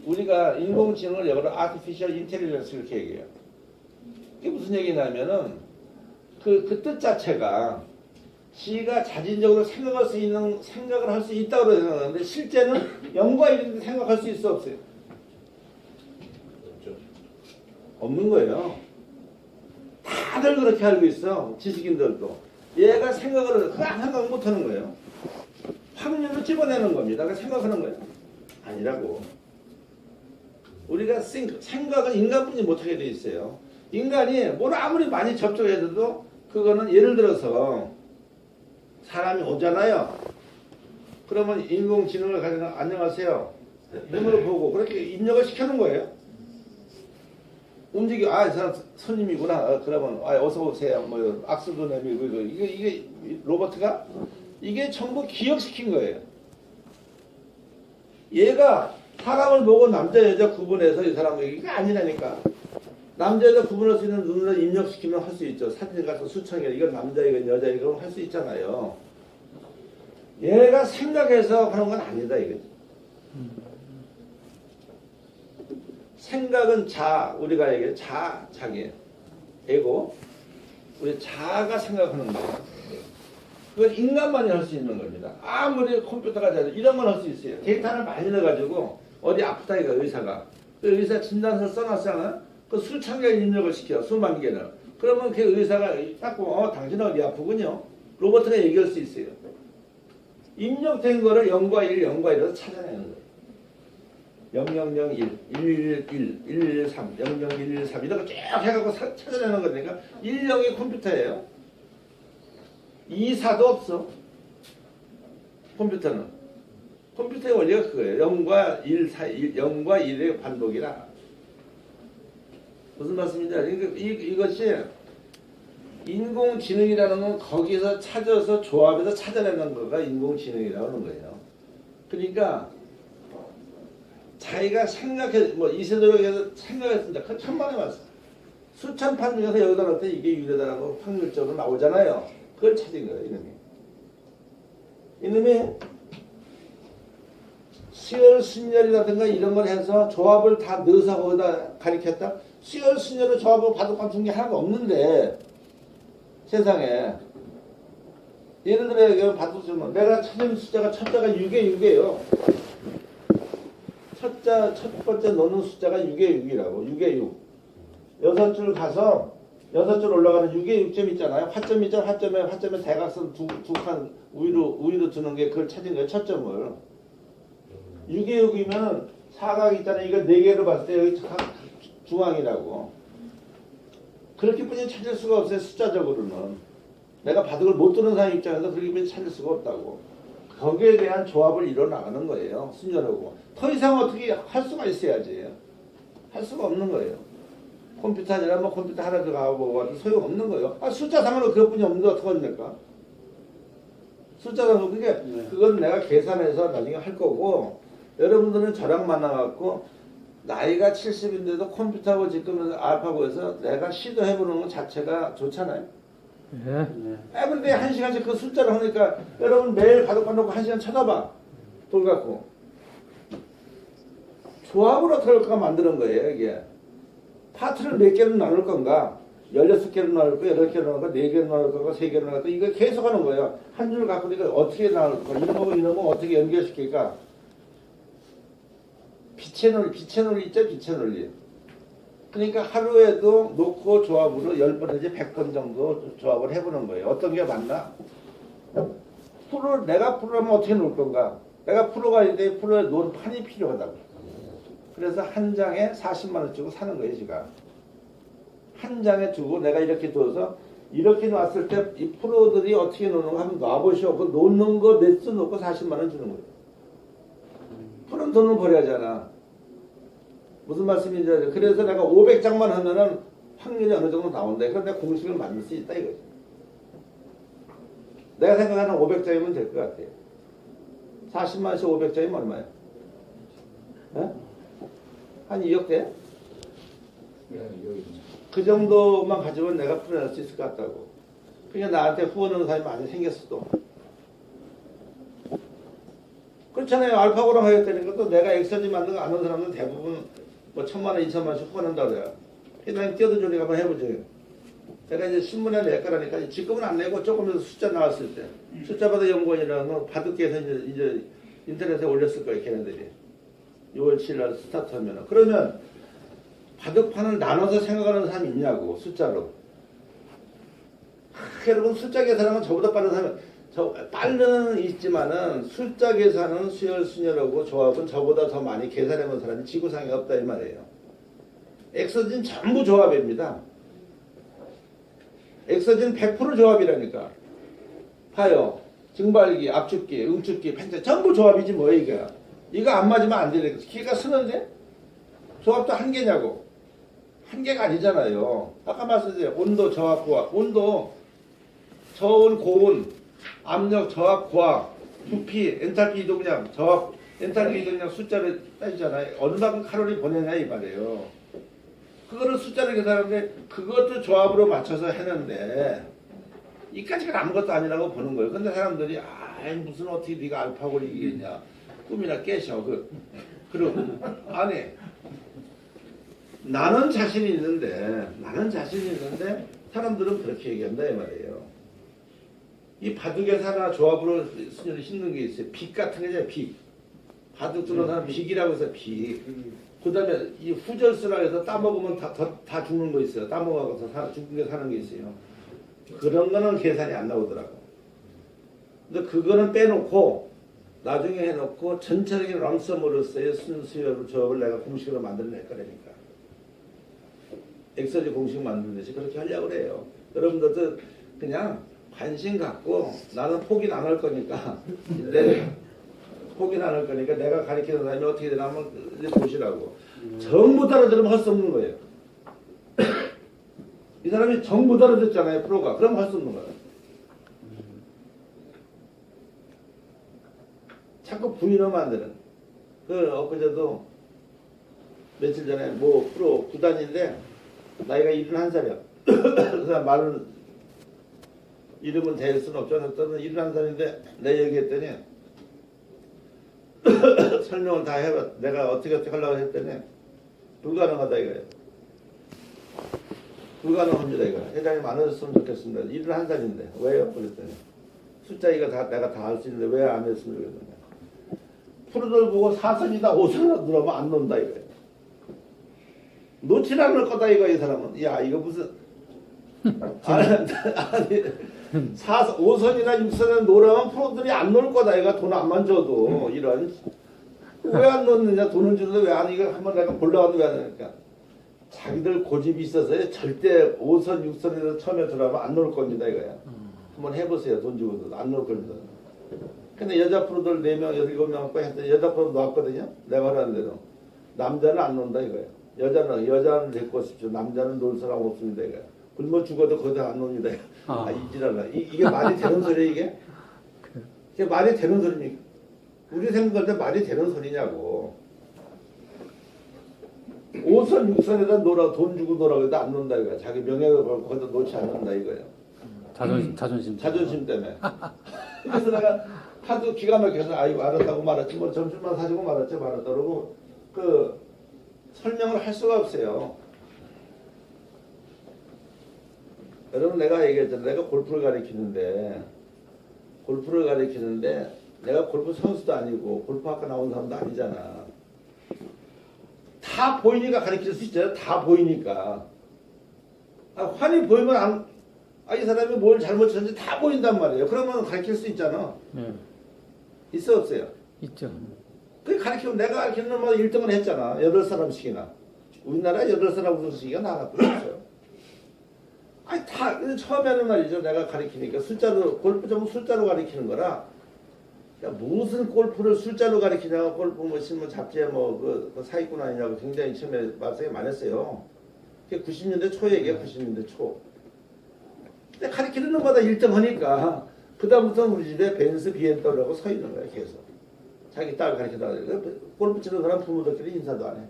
우리가 인공지능을 영어로 artificial intelligence 이렇게 얘기해요. 이게 무슨 얘기냐면은 그 뜻 자체가 지가 자진적으로 생각할 수 있는 생각을 할 수 있다고 생각하는데 실제는 0과 1인데 생각할 수 있어 없어요? 없죠. 없는 거예요. 다들 그렇게 알고 있어. 지식인들도. 얘가 생각을 생각 못 하는 거예요. 확률로 집어내는 겁니다. 그러니까 생각하는 거예요. 아니라고. 우리가 생각은 인간뿐이 못하게 돼 있어요. 인간이 뭘 아무리 많이 접촉해도 그거는 예를 들어서 사람이 오잖아요. 그러면 인공지능을 가지고 안녕하세요. 눈으로 보고 그렇게 입력을 시켜놓은 거예요. 움직여 이 사람 손님이구나. 그러면 어서 오세요. 뭐 악수도 내밀고 이게 로봇가 이게 전부 기억시킨 거예요. 얘가 사람을 보고 남자 여자 구분해서 이 사람 얘기가 아니라니까. 남자 여자 구분할 수 있는 눈을 입력시키면 할 수 있죠. 사진 같은 수천 개 이건 남자 이건 여자 이건 할 수 있잖아요. 얘가 생각해서 하는 건 아니다 이거지. 생각은 우리가 얘기해 자기 에고 우리 자아가 생각하는 거예요. 그건 인간만이 할 수 있는 겁니다. 아무리 컴퓨터가 잘 이런 건 할 수 있어요. 데이터를 많이 넣어가지고 어디 아프다 이거 의사가 그 의사 진단서 써놨잖아. 그 수천 개 입력을 시켜 수만 개를. 그러면 그 의사가 딱 보면 당신 어디 아프군요. 로봇가 얘기할 수 있어요. 입력된 거를 0과 1, 0과 1에서 찾아내는 거예요. 0001, 111, 113, 00113 이렇게 쭉 해갖고 찾아내는 거니까 10이 컴퓨터예요. 2사도 없어. 컴퓨터는. 컴퓨터의 원리가 그거예요. 0과 1 사이, 0과 1의 반복이라. 무슨 말씀인지 알죠? 이것이 인공지능이라는 건 거기서 찾아서 조합해서 찾아내는 거가 인공지능이라고 하는 거예요. 그러니까 자기가 이세돌에게서 생각했습니다. 그 천만의 말씀. 수천 판 중에서 여기다 넣을 때 이게 유리하다고 확률적으로 나오잖아요. 그걸 찾은 거예요, 이놈이. 수열순열이라든가 이런 걸 해서 조합을 다 넣어서 거기다 가리켰다? 수열순열의 조합을 바둑판 중에 하나가 없는데 세상에 예를 들어 얘기하면 바둑처럼 내가 찾은 숫자가 첫자가 6에 6이에요. 첫 번째 넣는 숫자가 6에 6이라고. 6에 6. 6줄 가서 6줄 올라가는 6에 6점 있잖아요. 화점 있잖아. 화점에 대각선 두 칸 우위로 두는 게 그걸 찾은 거예요. 첫 점을. 6에 6이면 사각 있잖아요. 이거 4개로 봤을 때 여기 중앙이라고. 그렇게뿐이 찾을 수가 없어요. 숫자적으로는. 내가 바둑을 못 두는 사람 입장에서 그렇게뿐이 찾을 수가 없다고. 거기에 대한 조합을 이뤄나가는 거예요. 순전하고. 더 이상 어떻게 할 수가 있어야지. 할 수가 없는 거예요. 컴퓨터 하지만 뭐 컴퓨터 하나도 가고 소용없는 거예요. 숫자상으로 그것뿐이 없는데 어떡합니까? 숫자상으로 그건 내가 계산해서 나중에 할 거고 여러분들은 저랑 만나갖고 나이가 70인데도 컴퓨터하고 지금 알파고 해서 내가 시도해보는 것 자체가 좋잖아요. 예. 근데 1시간씩 그 숫자를 하니까 여러분 매일 바둑 놓고 1시간 쳐다봐. 돌 갖고. 조합을 어떻게 할까 만드는 거예요, 이게. 파트를 몇 개로 나눌 건가? 16개로 나눌 거, 8개로 나눌 거, 4개로 나눌 건가, 3개로 나눌 거, 이거 계속 하는 거예요. 한 줄 갖고 이거 어떻게 나눌 거, 이놈하고 어떻게 연결시킬까? 빛의 논리 있죠, 빛의 논리. 그러니까 하루에도 놓고 조합으로 10번 내지 100번 정도 조합을 해보는 거예요. 어떤 게 맞나? 내가 프로라면 어떻게 놓을 건가? 내가 프로가 있는데 프로에 놓은 판이 필요하다고. 그래서 한 장에 40만 원 주고 사는 거예요, 제가. 한 장에 주고 내가 이렇게 둬서 이렇게 놨을 때 이 프로들이 어떻게 놓는가 한번 놔보시오. 그 놓는 거 몇 수 놓고 40만 원 주는 거예요. 프로는 돈을 벌어야 하잖아. 무슨 말씀인지 알죠? 그래서 내가 500장만 하면은 확률이 어느 정도 나온다. 그럼 내가 공식을 만들 수 있다 이거지. 내가 생각하는 500장이면 될 것 같아요. 40만원씩 500장이면 얼마야? 네? 한 2억 대? 그 정도만 가지고 내가 풀어낼 수 있을 것 같다고. 그러니까 나한테 후원하는 사람이 많이 생겼어도. 그렇잖아요. 알파고랑 하겠다니까 또 내가 엑서지 만든 거 아는 사람은 대부분 뭐 1,000만 원, 2,000만 원씩 후원한다 그래요. 그냥 뛰어든 소리 한번 해보죠. 내가 이제 신문에 낼 거라니까 지금은 안 내고 조금 숫자 나왔을 때 숫자바둑 연구원이라는 거 바둑계에서 이제 인터넷에 올렸을 거예요. 걔네들이 6월 7일 날 스타트하면 그러면 바둑판을 나눠서 생각하는 사람이 있냐고 숫자로. 여러분 숫자 계산하면 저보다 빠른 사람 빠르는 있지만은 숫자 계산은 수열순열하고 조합은 저보다 더 많이 계산해본 사람이 지구상에 없다 이 말이에요. 엑서진 전부 조합입니다. 엑서진 100% 조합이라니까. 봐요. 증발기, 압축기, 응축기, 펜자 전부 조합이지 뭐 이거. 이거 안 맞으면 안 되니까. 기가 쓰는데 조합도 한 개냐고. 한 개가 아니잖아요. 아까 말씀드렸죠. 온도, 저압, 고압. 온도, 저온, 고온, 압력, 저압, 고압, 부피, 엔탈피 이동량, 저압, 엔탈피 이동량 숫자를 따지잖아요. 어느 만큼 칼로리 보내냐 이 말이에요. 그거를 숫자를 계산하는데 그것도 조합으로 맞춰서 했는데 이까지가 아무것도 아니라고 보는 거예요. 근데 사람들이 무슨 어떻게 네가 알파고를 이기겠냐. 꿈이나 깨셔. 그러고 아니 나는 자신이 있는데 사람들은 그렇게 얘기한다 이 말이에요. 이 바둑에서 하나 조합으로 순열을 싣는 게 있어요. 빅 같은 게 있잖아요. 빅. 바둑 두는 사람 빅이라고 해서 빅. 그 다음에 이 후절수라고 해서 따먹으면 다 죽는 거 있어요. 따먹어서 죽는 게 사는 게 있어요. 그런 거는 계산이 안 나오더라고. 근데 그거는 빼놓고 나중에 해놓고 전체적인 람썸으로서의 순수열 조합을 내가 공식으로 만들어낼 거라니까. 엑서지 공식 만들듯이 그렇게 하려고 그래요. 여러분들도 그냥 관심 갖고 나는 포기는 안 할 거니까 포기는 안 할 거니까 내가 가르치는 사람이 어떻게 되나 한번 보시라고. 전부 따라들으면 할 수 없는 거예요. 이 사람이 전부 따라듣잖아요. 프로가. 그럼 할 수 없는 거예요. 자꾸 부인하면 안 되는. 엊그제도 며칠 전에 뭐 프로 구단인데 나이가 71살이야. 그 사람 말은 이름은 댈 수는 없죠. 저는 71살인데 내 얘기했더니 설명을 다 해봐. 내가 어떻게 하려고 했더니 불가능하다 이거예요. 불가능합니다 이거. 회장님 안 하셨으면 좋겠습니다. 71살인데 왜요? 그랬더니 숫자 이거 다 내가 다 할 수 있는데 왜 안 했으면 좋겠느냐. 프로들 보고 4선이다 5선이다 누르면 안 논다 이거예요. 놓질 않을 거다 이거 이 사람은. 야 이거 무슨 아니 5선이나 6선이나 놓으라면 프로들이 안 놓을 거다 이거 돈 안만 줘도 이런. 왜 안 놓느냐 돈을 주는데 왜 안 이거 한번 내가 골라가도 왜 안 하니까. 자기들 고집이 있어서 절대 5선 6선에서 처음에 들어가면 안 놓을 겁니다 이거야. 한번 해보세요. 돈 주고도 안 놓을 겁니다. 근데 여자 프로들 4명 7명 했더니 여자 프로 놓았거든요. 내가 하라는 대로. 남자는 안 논다 이거야. 여자는 데리고 싶죠. 남자는 놀 사람 없습니다 이거야. 굶어 죽어도 거기다 안 놉니다. 이지랄라. 이게 말이 되는 소리 이게? 이게 말이 되는 소리입니까? 우리 생각할 때 말이 되는 소리냐고. 5선 6선에다 놀아 돈 주고 놀아 그래도 안 논다 이거야. 자기 명예를 걸고 거기다 놓지 않는다 이거야. 자존심 때문에. 그래서 내가 하도 기가 막혀서 아이고 알았다고 말았지 뭐 점심만 사주고 말았지 말았다 그러고 그 설명을 할 수가 없어요. 여러분 내가 얘기했잖아. 내가 골프를 가리키는데 내가 골프 선수도 아니고 골프학과 나온 사람도 아니잖아. 다 보이니까 가르칠 수 있잖아요. 다 보이니까. 환히 보이면 이 사람이 뭘 잘못했는지 다 보인단 말이에요. 그러면 가르칠 수 있잖아. 네. 있어 없어요? 있죠. 그 가르치면 내가 가르치는 놈마다 1등을 했잖아. 8사람씩이나. 우리나라 8사람 우승시기가 나밖에 없어요. 다 처음에는 말이죠. 내가 가르치니까 숫자로 골프 전부 숫자로 가르치는 거라. 야, 무슨 골프를 숫자로 가르치냐고 골프 뭐 신문 잡지에 그 사기꾼 아니냐고 굉장히 처음에 말씀이 많았어요. 그게 90년대 초 얘기야. 90년대 초. 근데 가르치는 놈마다 1등 하니까 그다음부터는 우리 집에 벤츠 BMW라고 서 있는 거야 계속. 자기 딸 가르치다가 골프 치는 사람 부모들끼리 인사도 안 해.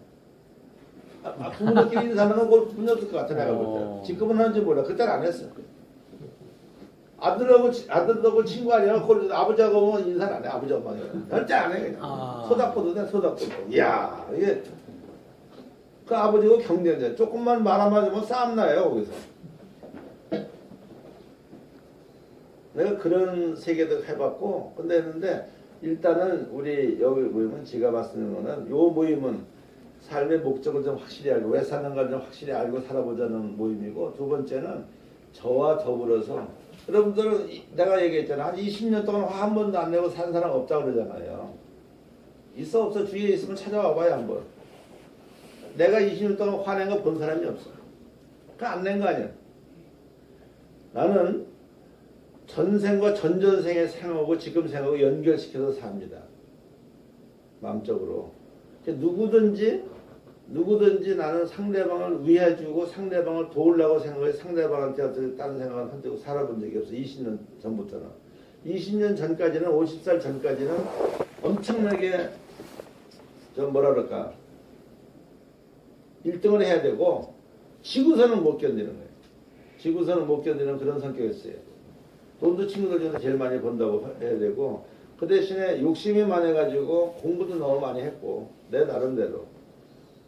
부모들끼리 인사하는 건 골프 분이었을 것 같아 내가 볼 때. 지금은 하는지 몰라. 그때는 안 했어. 아들하고 친구 아니야. 아버지하고 인사를 안 해. 아버지 엄마는 절대 안 해. 그냥. 소닥보도 돼. 소닥보도. 이야 이게 그 아버지하고 경쟁자. 조금만 말 한마디 하면 싸움 나요 거기서. 내가 그런 세계도 해봤고 근데 했는데 일단은 우리 여기 모임은 제가 봤을 때는 요 모임은 삶의 목적을 좀 확실히 알고 왜 사는가를 좀 확실히 알고 살아보자는 모임이고 두 번째는 저와 더불어서 여러분들은 내가 얘기했잖아. 한 20년 동안 화 한 번도 안 내고 산 사람 없다고 그러잖아요. 있어 없어 주위에 있으면 찾아와 봐요 한번. 내가 20년 동안 화낸 거 본 사람이 없어. 그 안 낸 거 아니야. 나는 전생과 전전생의 생하고 지금 생하고 연결시켜서 삽니다. 마음적으로. 누구든지 나는 상대방을 위해주고 상대방을 도우려고 생각해 상대방한테 어떻게 다른 생각을 한 적이 살아본 적이 없어. 20년 전부터는. 20년 전까지는 50살 전까지는 엄청나게 좀 뭐라 그럴까 1등을 해야 되고 지구서는 못 견디는 거예요. 지구서는 못 견디는 그런 성격이었어요. 돈도 친구들 중에서 제일 많이 번다고 해야 되고 그 대신에 욕심이 많아가지고 공부도 너무 많이 했고 내 나름대로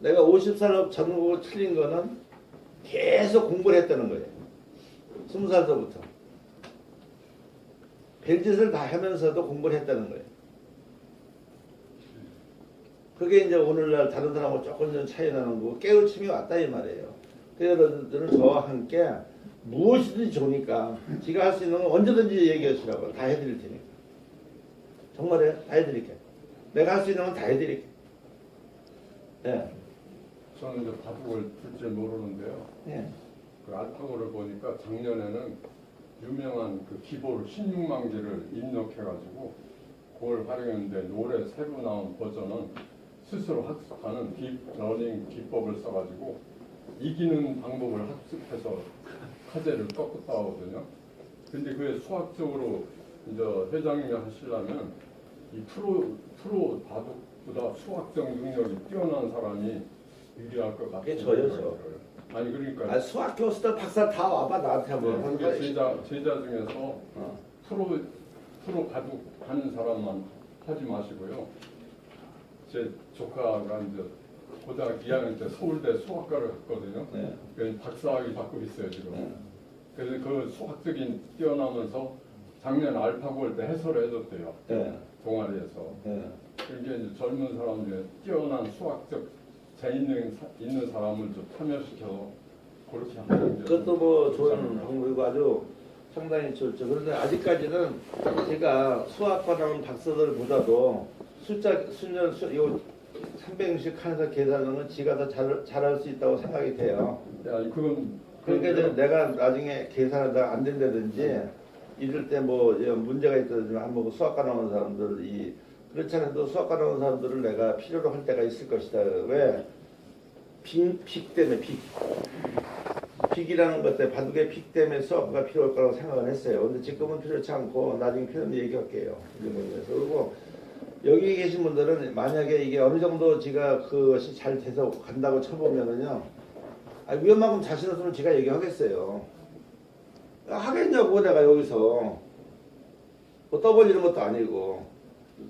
내가 50살 전국을 틀린 거는 계속 공부를 했다는 거예요. 20살서부터 별짓을 다 하면서도 공부를 했다는 거예요. 그게 이제 오늘날 다른 사람하고 조금 좀 차이 나는 거고 깨우침이 왔다 이 말이에요. 그 여러분들은 저와 함께 무엇이든지 좋으니까 지가 할 수 있는 건 언제든지 얘기하시라고 다 해드릴 테니까. 정말이에요. 다 해드릴게. 내가 할 수 있는 건 다 해드릴게. 네. 저는 이제 바둑을 줄 줄 모르는데요. 네. 그 알파고를 보니까 작년에는 유명한 그 기본 16만개를 입력해가지고 그걸 활용했는데 올해 새로 나온 버전은 스스로 학습하는 딥러닝 기법을 써가지고 이기는 방법을 학습해서 카제를 꺾었다 하거든요. 근데 그게 수학적으로 이제 회장님이 하시려면 이 프로 바둑보다 수학적 능력이 뛰어난 사람이 유리할 것 같아요. 그게 저요. 아니 그러니까 수학 교수들 박사 다 와봐 나한테 한번. 그게 제자 중에서 프로 바둑 하는 사람만 하지 마시고요. 제 조카가 이제 고등학교 2학년 때 서울대 수학과를 했거든요. 그래서 박사학위 받고 있어요 지금. 그래서 그 수학적인 뛰어나면서 작년 알파고 올 때 해설을 해줬대요. 예. 동아리에서. 예. 이게 이제 젊은 사람 중에 뛰어난 수학적 재능 있는 사람을 좀 참여시켜서 그렇게 하는 게 그것도 뭐 좋은 좋지 않을까. 방법이고 아주 상당히 좋죠. 그런데 아직까지는 제가 수학과 나온 박사들보다도 이거 360 칸에서 계산하는 건 지가 더 잘할 수 있다고 생각이 돼요. 야, 그건 그러니까 이제 내가 나중에 계산하다가 안 된다든지 이럴 때 뭐 문제가 있다든지 한번 수학과 나온 사람들이 그렇지 않아도 수학과 나온 사람들을 내가 필요로 할 때가 있을 것이다. 왜? 빅 때문에 빅이라는 것 때문에 바둑의 빅 때문에 수학과 필요할 거라고 생각을 했어요. 근데 지금은 필요치 않고 나중에 필요하면 얘기할게요. 그리고 여기 계신 분들은 만약에 이게 어느 정도 지가 그것이 잘 돼서 간다고 쳐보면은요, 위험만큼 자신 없으면 제가 얘기하겠어요. 하겠냐고 내가 여기서 뭐 떠벌리는 것도 아니고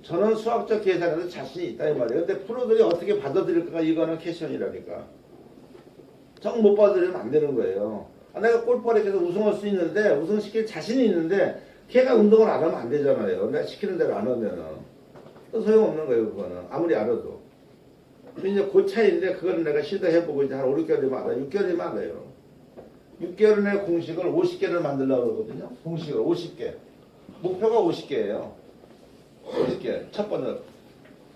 저는 수학적 계산에도 자신이 있다 이 말이에요. 근데 프로들이 어떻게 받아들일까 이거는 퀘션이라니까. 정 못 받아들이면 안 되는 거예요. 내가 골프를 계속 우승할 수 있는데 우승시킬 자신이 있는데 걔가 운동을 안 하면 안 되잖아요. 내가 시키는 대로 안 하면은 또 소용없는 거예요. 그거는 아무리 알아도. 이제 그 차이인데 그거는 내가 시도해보고 이제 한 5, 6개월 되면 알아요. 6개월 되면 알아요. 6개월 내 공식을 50개를 만들려고 그러거든요. 공식을 50개. 목표가 50개예요. 50개. 첫 번째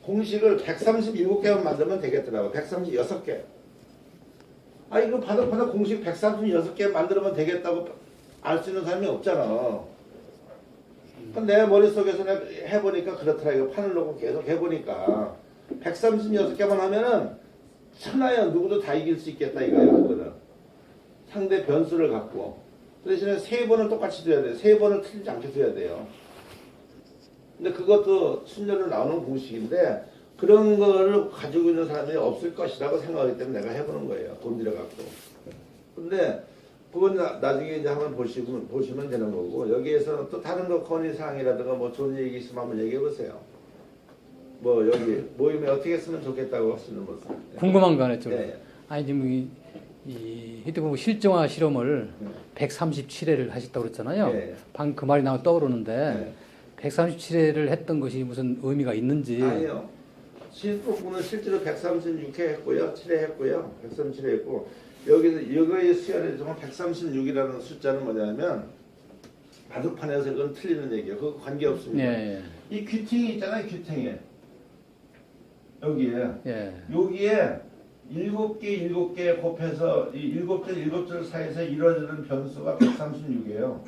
공식을 137개만 만들면 되겠더라고. 136개. 이거 바닥바닥 공식 136개 만들면 되겠다고 알 수 있는 사람이 없잖아. 내 머릿속에서 해보니까 그렇더라. 이거 판을 놓고 계속 해보니까 136개만 하면은 천하에 누구도 다 이길 수 있겠다 이거예요. 그거는. 상대 변수를 갖고 그 대신에 3번을 똑같이 둬야 돼요. 3번을 틀리지 않게 둬야 돼요. 근데 그것도 순전으로 나오는 공식인데 그런 거를 가지고 있는 사람이 없을 것이라고 생각하기 때문에 내가 해보는 거예요. 돈 들여갖고. 근데 그건 나중에 이제 한번 보시면 되는 거고 여기에서는 또 다른 거 건의사항이라든가 뭐 좋은 얘기 있으면 한번 얘기해 보세요. 뭐 여기 모임에 어떻게 했으면 좋겠다고 하시는 분. 궁금한 거 하나 좀. 네. 아니 지금 이 히트보고 실정화 실험을 137회를 하셨다고 그랬잖아요. 네. 방금 그 말이 나와 떠오르는데 네. 137회를 했던 것이 무슨 의미가 있는지. 아니요. 실복부는 실제로 136회 했고요. 7회 했고요. 137회 했고 여기의 수열의 정말 136이라는 숫자는 뭐냐면 바둑판에서 그건 틀리는 얘기예요. 그거 관계없습니다. 예, 이 귀퉁이 있잖아요. 귀퉁이. 여기에. 예. 여기에 7개 곱해서 이 7줄 사이에서 이루어지는 변수가 136이에요.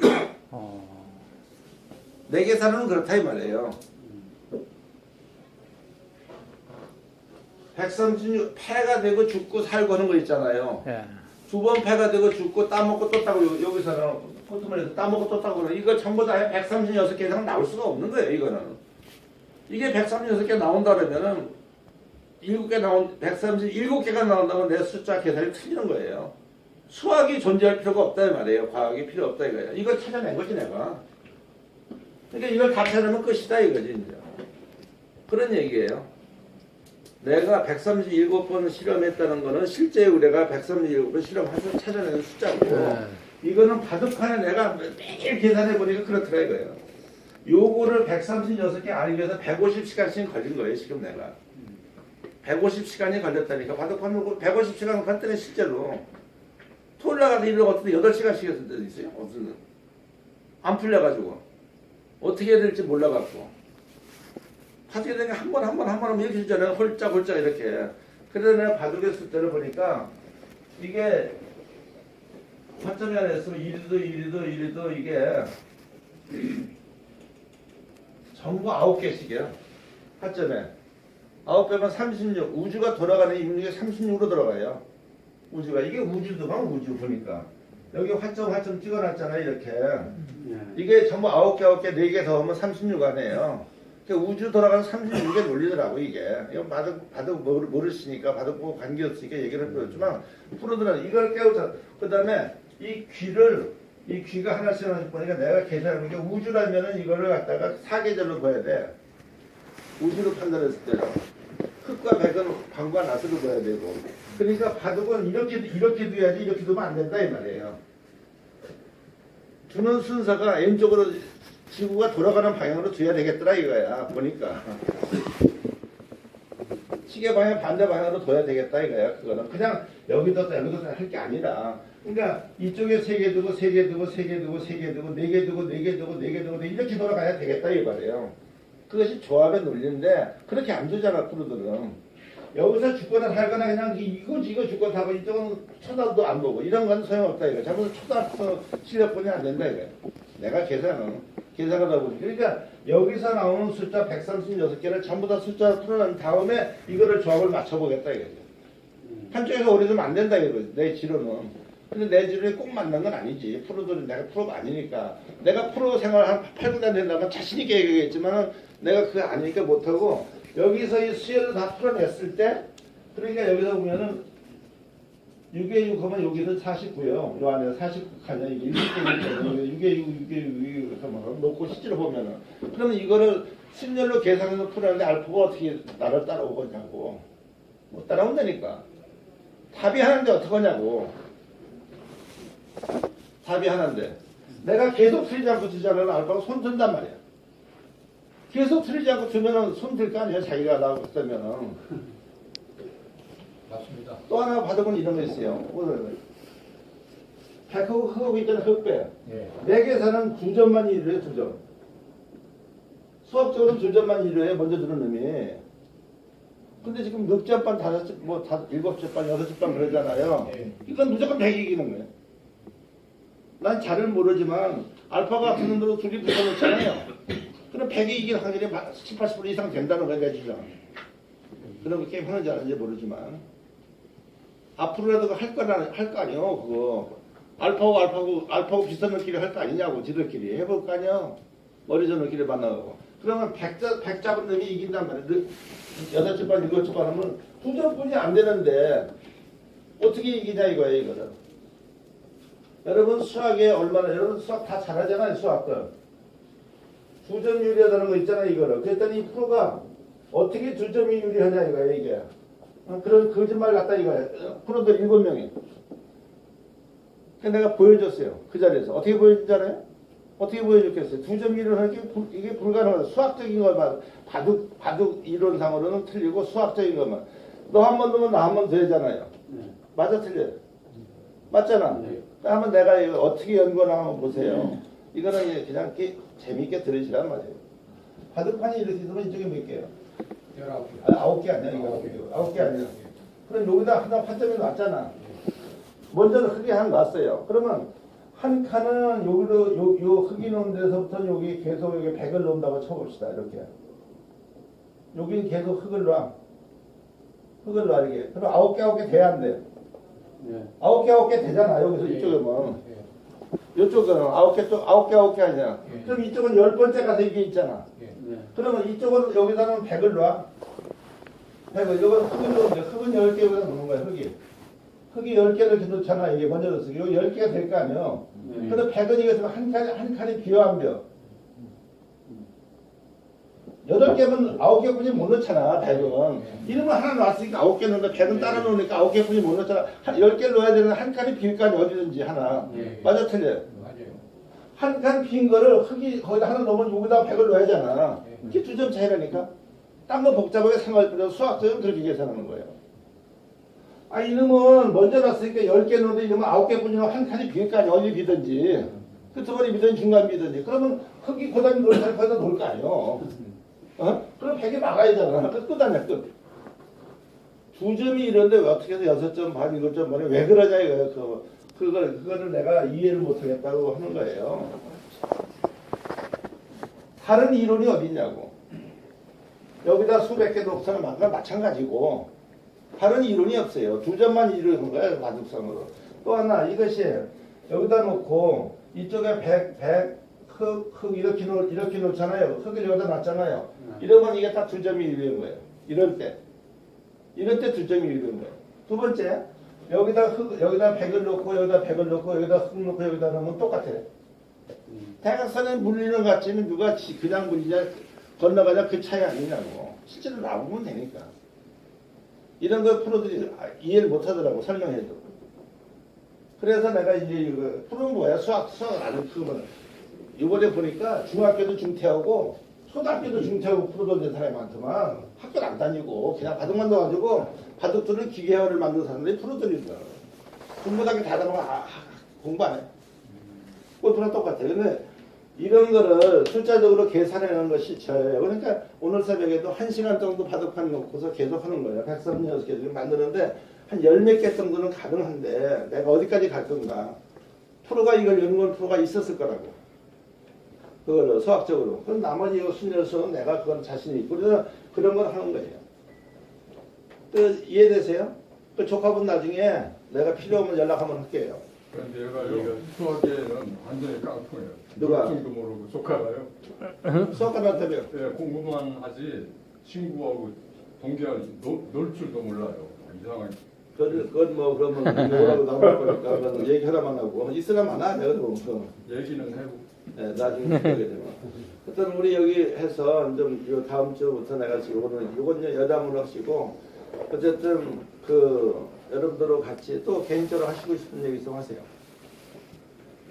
내 계산은 그렇다 이 말이에요. 136 패가 되고 죽고 살고 하는 거 있잖아요. 예. 두 번 패가 되고 죽고 따먹고 또 따고 여기서는 포트만에서 따먹고 또 따고 이거 전부 다 136개 이상 나올 수가 없는 거예요. 이거는. 이게 136개 나온다 그러면은 137개가 나온다면 내 숫자 계산이 틀리는 거예요. 수학이 존재할 필요가 없다 이 말이에요. 과학이 필요 없다 이거예요. 이걸 찾아낸 거지 내가. 그러니까 이걸 다 찾아내면 끝이다 이거지 이제. 그런 얘기예요. 내가 137번 실험했다는 거는 실제 우리가 137번 실험해서 찾아내는 숫자고 이거는 바둑판에 내가 매일 계산해 보니까 그렇더라 이거예요. 요거를 136개 알기 위해서 150시간씩 걸린 거예요 지금 내가. 150시간이 걸렸다니까. 바둑판을 150시간 걸렸더니 실제로 토요일 나가서 일을 어떻게 8시간씩 했을 때도 있어요. 어떤 안 풀려가지고 어떻게 해야 될지 몰라갖고 하게 되면 한 번 하면 이렇게 주잖아요. 홀짝 이렇게. 그래서 내가 바둑의 숫자를 보니까 이게 화점이 하나 있으면 1위도 이게 전부 9개씩이야. 화점에 9배면 36. 우주가 돌아가는 인류가 36으로 들어가요. 우주가. 이게 우주도만 우주 보니까. 여기 화점 찍어놨잖아요. 이렇게. 이게 전부 9개, 4개 더 하면 36 아니에요. 우주 돌아가는 36에 놀리더라고 이게. 이거 바둑 모르시니까 바둑 보고 관계없으니까 얘기를 해줬지만 프로들은 이걸 깨우자. 그 다음에 이 귀가 하나씩 보니까 내가 계산해본 게 우주라면은 이거를 갖다가 사계절로 봐야 돼. 우주로 판단했을 때는 흑과 백은 방과 낫으로 봐야 되고. 그러니까 바둑은 이렇게 둬야지 이렇게 두면 안 된다 이 말이에요. 두는 순서가 왼쪽으로 지구가 돌아가는 방향으로 둬야 되겠더라 이거야. 보니까 시계 방향 반대 방향으로 둬야 되겠다 이거야. 그거는 그냥 여기다 할 게 아니라, 그러니까 이쪽에 3개 두고 3개 두고 3개 두고 3개 두고 4개 두고 4개 두고 4개 두고 이렇게 돌아가야 되겠다 이 말이에요. 그것이 조합의 논리인데 그렇게 안 두잖아 프로들은. 여기서 죽거나 살거나 그냥 이거 죽고 사고 이쪽은 쳐다도 안 보고 이런 건 소용없다 이거. 잘못 초등학교 실력뿐이 안 된다 이거. 내가 계산을 하고. 그러니까 여기서 나오는 숫자 136개를 전부 다 숫자로 풀어낸 다음에 이거를 조합을 맞춰보겠다 이거죠. 한쪽에서 오래되면 안 된다 이거지 내 지론은. 근데 내 지론이 꼭 맞는 건 아니지. 프로들은 내가 프로가 아니니까. 내가 프로 생활 한 8, 9년 된다면 자신 있게 얘기하겠지만 내가 그게 아니니까 못하고, 여기서 이 수열을 다 풀어냈을 때, 그러니까 여기서 보면은 6에 6 하면 여기는 49요. 요 안에 49칸이야. 이게 6에 6, 6에 6 하면 놓고 실제로 보면은. 그러면 이거를 순열로 계산해서 풀었는데 알파가 어떻게 나를 따라오겠냐고. 못 따라온다니까. 답이 하나인데 어떡하냐고. 답이 하나인데. 내가 계속 틀리지 않고 두자면 알파가 손 든단 말이야. 계속 틀리지 않고 두면은 손 들 거 아니야. 자기가 나오고 있다면은. 맞습니다. 또 하나 받은 건 이런 거 있어요. 백하고 흑하고 있잖아. 흑배. 예. 4개에서는 2점만 이루어요. 2점. 수학적으로는 2점만 이루어요. 먼저 들은 놈이. 근데 지금 6점 반, 5점, 7점 반, 6점 반 그러잖아요. 예. 이건 무조건 100이 이기는 거예요. 난 잘은 모르지만 알파가 붙는 대로 둘이 붙여놓잖아요. 그럼 100이 이길 확률이 10, 80% 이상 된다는 거야, 내 주장. 그런 거 게임 하는지 안 하는지 모르지만. 앞으로라도 할 거 아니요, 그거. 알파고 비슷한 느끼리 할 거 아니냐고, 지들끼리. 해볼 거 아니야. 머리전들끼리 만나고. 그러면 100 잡은 놈이 이긴단 말이야. 6점 반, 7점 반 하면 2점뿐이 안 되는데, 어떻게 이기냐 이거야, 이거는. 여러분 수학에 얼마나, 여러분 수학 다 잘하잖아요, 수학들. 2점 유리하다는 거 있잖아요, 이거를. 그랬더니 이 프로가 어떻게 2점이 유리하냐 이거야, 이게. 그런 거짓말 같다 이거야. 프로들 7명이. 내가 보여줬어요. 그 자리에서. 어떻게 보여준지 알아요? 어떻게 보여줬겠어요? 2점 유리하는 게 이게 불가능하다. 수학적인 것만, 바둑 이론상으로는 틀리고 수학적인 것만. 너 한 번 넣으면 나 한 번 되잖아요. 맞아, 틀려요? 맞잖아. 한번 내가 이거 어떻게 연구하나 한번 보세요. 이거는 그냥 재미있게 들으시란 말이에요. 바둑판이 이렇게 있으면 이쪽에 몇 개예요? 19개. 9개 아니야, 이거. 9개 아니야. 그럼 여기다 하나 판점이 놨잖아. 먼저는 흙이 하나 놨어요. 그러면 한 칸은 여기로, 요 흙이 놓은 데서부터 여기 계속 여기 100을 놓는다고 쳐봅시다. 이렇게. 여기는 계속 흙을 놔. 흙을 놔, 이렇게. 그럼 9개 돼야 안 돼. 9개 되잖아. 여기서 이쪽에 뭐. 이쪽은 9개 아니야. 그럼 이쪽은 10번째 가서 이게 있잖아. 그러면 이쪽은 여기다는 100을 놔. 100을. 이건 흙을 놓는데 흙은 10개 여기다 놓는 거야. 흙이 10개를 이렇게 놓잖아. 이게 먼저 넣었어. 이거 10개가 될 거 아니에요. 근데 100은 이거 지금 한 칸이 비어 안 비어. 8개면 9개뿐이 못 넣잖아, 100은. 이름을 하나 놨으니까 9개 넣는다. 100은 따라 놓으니까 9개뿐이 못 넣잖아. 10개를 넣어야 되는 한 칸이 빌 거 아니야, 어디든지 하나. 맞아, 틀려요? 맞아요. 한 칸 빈 거를 흙이 거기다 하나 넣으면 여기다 100을 넣어야 하잖아. 이게 2점 차이라니까? 딴 거 복잡하게 생각할 필요 없어. 수학적으로 그렇게 계산하는 거예요. 아, 이놈은 먼저 놨으니까 10개 넣는데 이놈은 9개뿐이면 한 칸이 빌 거 아니야, 어디 비든지. 끝머리 비든지 중간 비든지. 그러면 흙이 고단히 놓을 때 거기다 놓을 거 아니에요. 어? 그럼 100이 막아야 되잖아. 끝 아니야, 끝. 2점이 이런데 왜 어떻게 해서 6점 반, 7점 반에 왜 그러냐 이거예요. 그거를 내가 이해를 못하겠다고 하는 거예요. 다른 이론이 어디 있냐고. 여기다 수백 개 녹선을 만든 마찬가지고 다른 이론이 없어요. 2점만 이루는 거예요, 바둑성으로. 또 하나, 이것이 여기다 놓고 이쪽에 100, 흙 이렇게 놓잖아요. 흙을 여기다 놨잖아요. 이러면 이게 딱 2점이 이루는 거예요. 이럴 때 2점이 이루는 거예요. 두 번째, 여기다 100을 놓고 여기다 100을 놓고 여기다 흙 놓고 여기다 놓으면 똑같아요. 대각선의 물리는 가치는 누가 그냥 물리냐 건너가냐 그 차이 아니냐고. 실제로 나오면 되니까. 이런 걸 프로들이 이해를 못하더라고, 설명해도. 그래서 내가 이제 이거 프로는 뭐야? 수학을 아는 그거는 이번에 보니까 중학교도 중퇴하고 초등학교도 중퇴하고 프로 된 사람이 많더만 학교를 안 다니고 그냥 바둑만 넣어가지고 바둑들은 기계화를 만든 사람들이 프로들이더라. 중고등학교 다 다니고 공부 안 해. 골프랑 똑같아. 근데 이런 거를 숫자적으로 계산하는 것이 저예요. 그러니까 오늘 새벽에도 1시간 정도 바둑판 놓고서 계속 하는 거예요. 136개 만드는데 한 10몇 개 정도는 가능한데 내가 어디까지 갈 건가. 프로가 이걸 연구한 프로가 있었을 거라고. 그거를 수학적으로. 그럼 나머지 이거 순열수는 내가 그건 자신이 있고 그래서 그런 걸 하는 거예요. 그 이해되세요? 그 조카분 나중에 내가 필요하면 연락하면 할게요. 그런데 얘가 수학에는 완전히 깡통이에요. 누가? 도 모르고 조카가요. 수학과한테 예, 공부만 하지 친구하고 동기하고 놀 줄도 몰라요. 이상하게. 그건 뭐 그러면 뭐라고 나올 거니까 그건 얘기 하나만 하고 있으나 마나 내가 그럼 얘기는 해보고. 네, 나중에 하게 되면. 일단 우리 여기 해서 좀 요 다음 주부터 내가 지금 요건 여담으로 하시고 어쨌든 그 여러분들하고 같이 또 개인적으로 하시고 싶은 얘기 좀 하세요.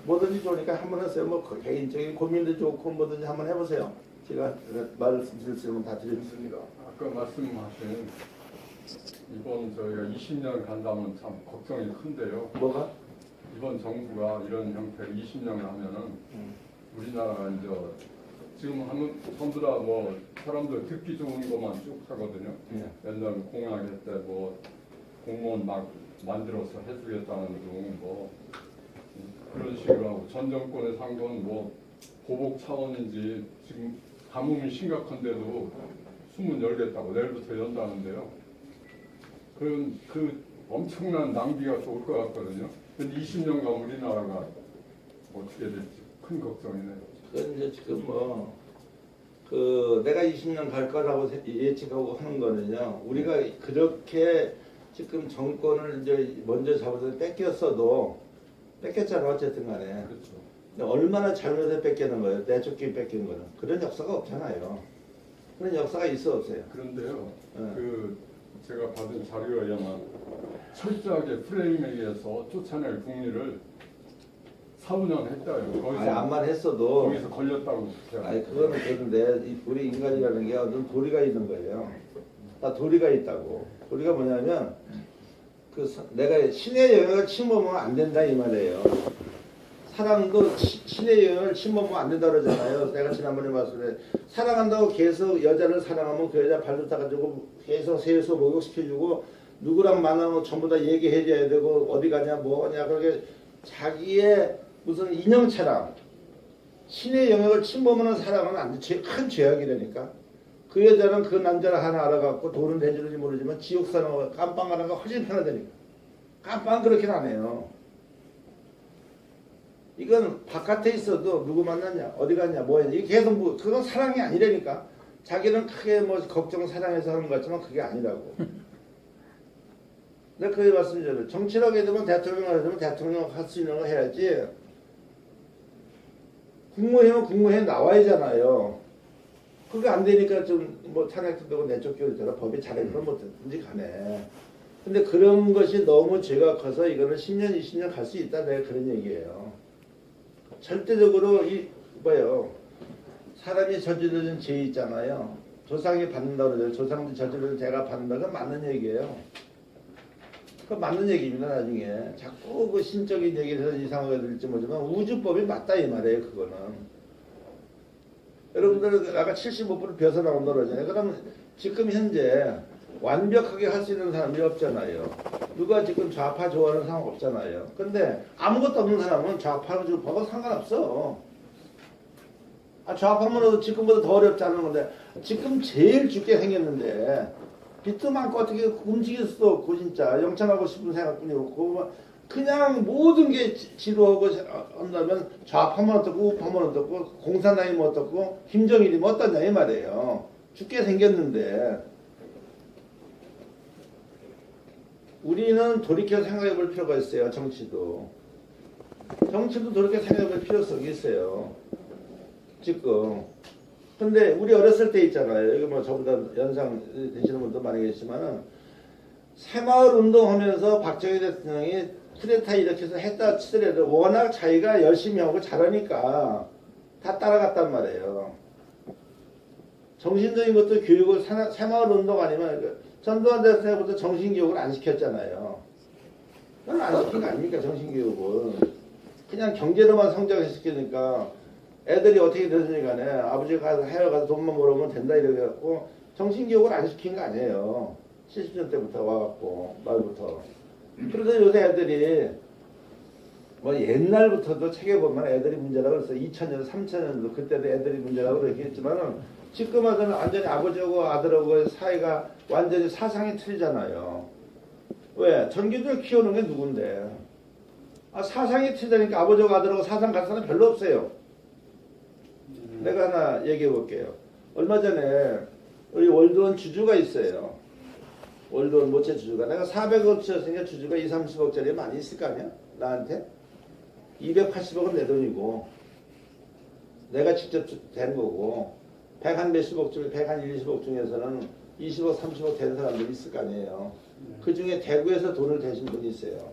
뭐든지 좋으니까 한번 하세요. 뭐 개인적인 고민도 좋고 뭐든지 한번 해보세요. 제가 말씀드릴 수 있는 다 드리겠습니다. 아까 말씀하신 이번 저희가 20년 간다면 참 걱정이 큰데요. 뭐가? 이번 정부가 이런 형태로 20년 가면은 우리나라가 이제 지금 하는 전부 다 뭐 사람들 듣기 좋은 것만 쭉 하거든요. 옛날 공약할 때 뭐 공무원 막 만들어서 해주겠다는 둥 뭐 그런 식으로 하고 전 정권에서 한 건 뭐 보복 차원인지 지금 가뭄이 심각한데도 수문 열겠다고 내일부터 연다는데요. 그 엄청난 낭비가 좋을 것 같거든요. 근데 20년간 우리나라가 어떻게 될지 큰 걱정이네요. 그건 이제 지금 그 내가 20년 갈 거라고 예측하고 하는 거는요. 우리가 그렇게 지금 정권을 이제 먼저 잡아서 뺏겼어도 뺏겼잖아 어쨌든 간에. 그렇죠. 근데 얼마나 잘못해서 뺏기는 거예요? 내쫓기 뺏긴 거는. 그런 역사가 없잖아요. 그런 역사가 있어 없어요? 그런데요. 네. 그 제가 받은 자료에 의하면 철저하게 프레임에 의해서 쫓아낼 국리를 4, 5년 했다요. 거기서 아니 암만 했어도 거기서 걸렸다고 제가. 아니 그거는 그런데 우리 인간이라는 게 어떤 도리가 있는 거예요. 다 도리가 있다고. 도리가 뭐냐면 내가 신의 영역을 침범하면 안 된다 이 말이에요. 사랑도 신의 영역을 침범하면 안 된다 그러잖아요. 내가 지난번에 말씀에 사랑한다고 계속 여자를 사랑하면 그 여자 발로 따가지고 계속 세수 목욕시켜주고 누구랑 만나면 전부 다 얘기해줘야 되고 어디 가냐 뭐냐 그렇게 자기의 무슨 인형처럼 신의 영역을 침범하는 사람은 안 돼. 큰 죄악이라니까. 그 여자는 그 남자를 하나 알아갖고 돈은 내주는지 모르지만 지옥 사는 거 깜빵 가는 거 훨씬 편하다니까. 깜빵 그렇게는 안 해요. 이건 바깥에 있어도 누구 만났냐 어디 갔냐 뭐 했냐 이게 계속 뭐 그건 사랑이 아니라니까. 자기는 크게 뭐 걱정 사랑해서 하는 것 같지만 그게 아니라고. 내가 그게 말씀드려요. 정치를 하게 되면 대통령 하게 되면 대통령 할 수 있는 거 해야지. 국무회의는 국무회의 나와야잖아요. 그게 안 되니까 좀 뭐 탄핵도 되고 내쫓기로 되라 법이 잘해서 못했든지 간에. 근데 그런 것이 너무 죄가 커서 이거는 10년 20년 갈 수 있다 내가 그런 얘기예요. 절대적으로 뭐예요. 사람이 저지르는 죄 있잖아요. 조상이 받는다고 그러죠. 조상이 저지르는 죄가 받는다고 맞는 얘기예요. 그 맞는 얘기입니다. 나중에 자꾸 그 신적인 얘기를 이상하게 들릴지 모르지만 우주법이 맞다 이 말이에요. 그거는. 여러분들 아까 75% 벼서 나온다 그러잖아요. 그럼 지금 현재 완벽하게 할 수 있는 사람이 없잖아요. 누가 지금 좌파 좋아하는 사람 없잖아요. 근데 아무것도 없는 사람은 좌파하고 우파하고 상관없어. 좌파면 지금보다 더 어렵지 않은 건데 지금 제일 죽게 생겼는데 빚도 많고 어떻게 움직일 수도 없고 진짜 영창하고 싶은 생각뿐이 없고 그냥 모든 게 지루하고 한다면 좌파면 어떻고 우파면 어떻고 공산당이면 어떻고 김정일이면 어떠냐 이 말이에요. 죽게 생겼는데 우리는 돌이켜 생각해 볼 필요가 있어요. 정치도 돌이켜 생각해 볼 필요성이 있어요. 지금 근데 우리 어렸을 때 있잖아요. 이거 뭐 저보다 연상 되시는 분도 많이 계시지만은 새마을 운동하면서 박정희 대통령이 쿠데타 일으켜서 했다 치더라도 워낙 자기가 열심히 하고 잘하니까 다 따라갔단 말이에요. 정신적인 것도 교육을 새마을 운동 아니면 전두환 대통령부터 정신교육을 안 시켰잖아요. 그건 안 시킨 거 아닙니까 정신교육을. 그냥 경제로만 성장을 시키니까 애들이 어떻게 되든지 간에 아버지가 해외 가서 돈만 벌어오면 된다 이래갖고 정신교육을 안 시킨 거 아니에요. 70년 때부터 와갖고 말부터. 그래서 요새 애들이 뭐 옛날부터도 책에 보면 애들이 문제라고 그랬어요. 2000년, 3000년도 그때도 애들이 문제라고 그랬겠지만은 지금 와서는 완전히 아버지하고 아들하고 사이가 완전히 사상이 틀리잖아요. 왜? 전기들 키우는 게 누군데? 사상이 틀리니까 아버지하고 아들하고 사상 같은 사람 별로 없어요. 내가 하나 얘기해 볼게요. 얼마 전에 우리 월드원 주주가 있어요. 월드원 모체 주주가. 내가 400억짜리 주주가 2, 30억짜리 많이 있을 거 아니야? 나한테? 280억은 내 돈이고 내가 직접 된 거고 100한 몇십억 중에 100한 20억 중에서는 20억, 30억 된 사람들이 있을 거 아니에요. 그 중에 대구에서 돈을 대신 분이 있어요.